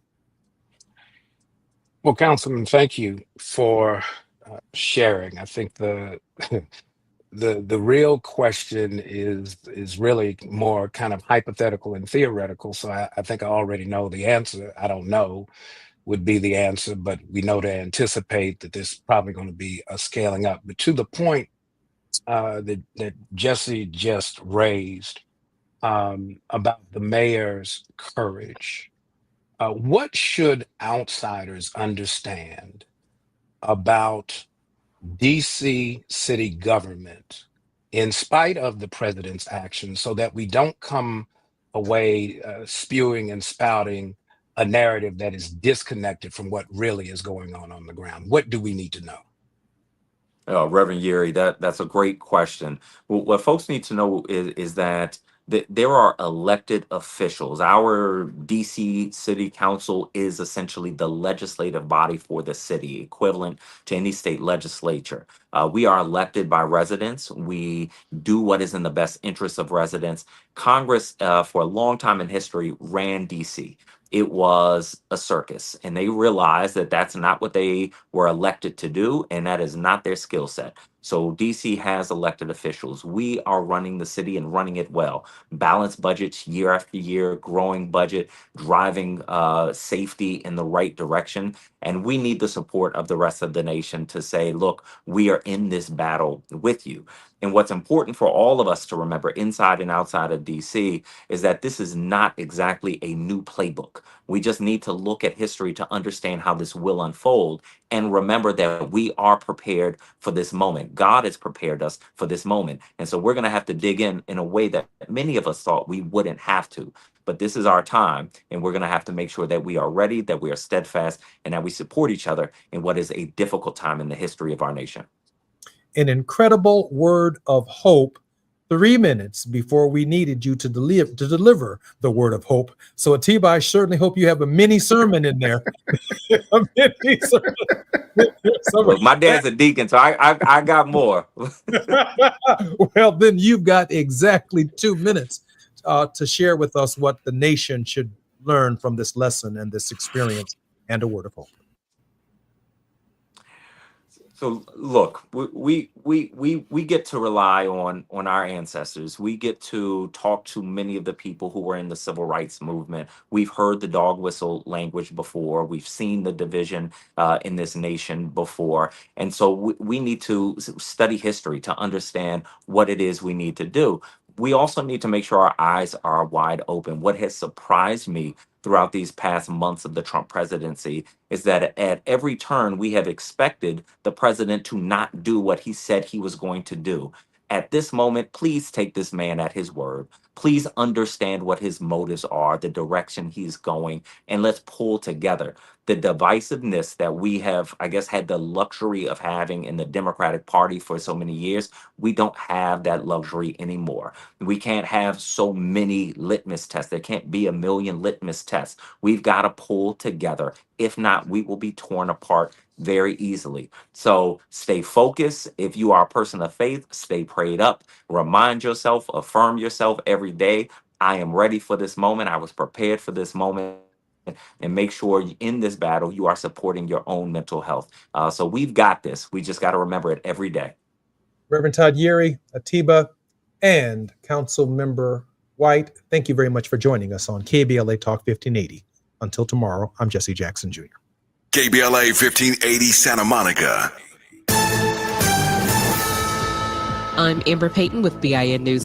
Well, Councilman, thank you for sharing. I think the real question is really more kind of hypothetical and theoretical. So I think I already know the answer. I don't know would be the answer, but we know to anticipate that there's probably going to be a scaling up. But to the point that Jesse just raised about the mayor's courage, what should outsiders understand about DC city government in spite of the president's actions so that we don't come away spewing and spouting a narrative that is disconnected from what really is going on the ground? What do we need to know? Reverend Yeri, that's a great question. What folks need to know is that there are elected officials. Our DC City Council is essentially the legislative body for the city, equivalent to any state legislature. We are elected by residents. We do what is in the best interest of residents. Congress, for a long time in history, ran DC. It was a circus, and they realized that that's not what they were elected to do, and that is not their skill set. So DC has elected officials. We are running the city and running it well. Balanced budgets year after year, growing budget, driving safety in the right direction. And we need the support of the rest of the nation to say, look, we are in this battle with you. And what's important for all of us to remember inside and outside of DC is that this is not exactly a new playbook. We just need to look at history to understand how this will unfold and remember that we are prepared for this moment. God has prepared us for this moment. And so we're going to have to dig in a way that many of us thought we wouldn't have to. But this is our time, and we're going to have to make sure that we are ready, that we are steadfast, and that we support each other in what is a difficult time in the history of our nation. An incredible word of hope 3 minutes before we needed you to deliver the word of hope. So, Atiba, I certainly hope you have a mini sermon in there. A mini sermon. Look, my dad's a deacon, so I got more. Well, then you've got exactly 2 minutes to share with us what the nation should learn from this lesson and this experience and a word of hope. So look, we get to rely on our ancestors. We get to talk to many of the people who were in the civil rights movement. We've heard the dog whistle language before. We've seen the division in this nation before. And so we need to study history to understand what it is we need to do. We also need to make sure our eyes are wide open. What has surprised me throughout these past months of the Trump presidency is that at every turn, we have expected the president to not do what he said he was going to do. At this moment, please take this man at his word. Please understand what his motives are, the direction he's going, and let's pull together. The divisiveness that we have, I guess, had the luxury of having in the Democratic Party for so many years, we don't have that luxury anymore. We can't have so many litmus tests. There can't be a million litmus tests. We've got to pull together. If not, we will be torn apart very easily. So stay focused. If you are a person of faith, stay prayed up. Remind yourself, affirm yourself every day. I am ready for this moment. I was prepared for this moment. And make sure in this battle, you are supporting your own mental health. So we've got this. We just got to remember it every day. Reverend Todd Yeri, Atiba, and Council Member White, thank you very much for joining us on KBLA Talk 1580. Until tomorrow, I'm Jesse Jackson Jr. KBLA 1580 Santa Monica. I'm Amber Payton with BIN News.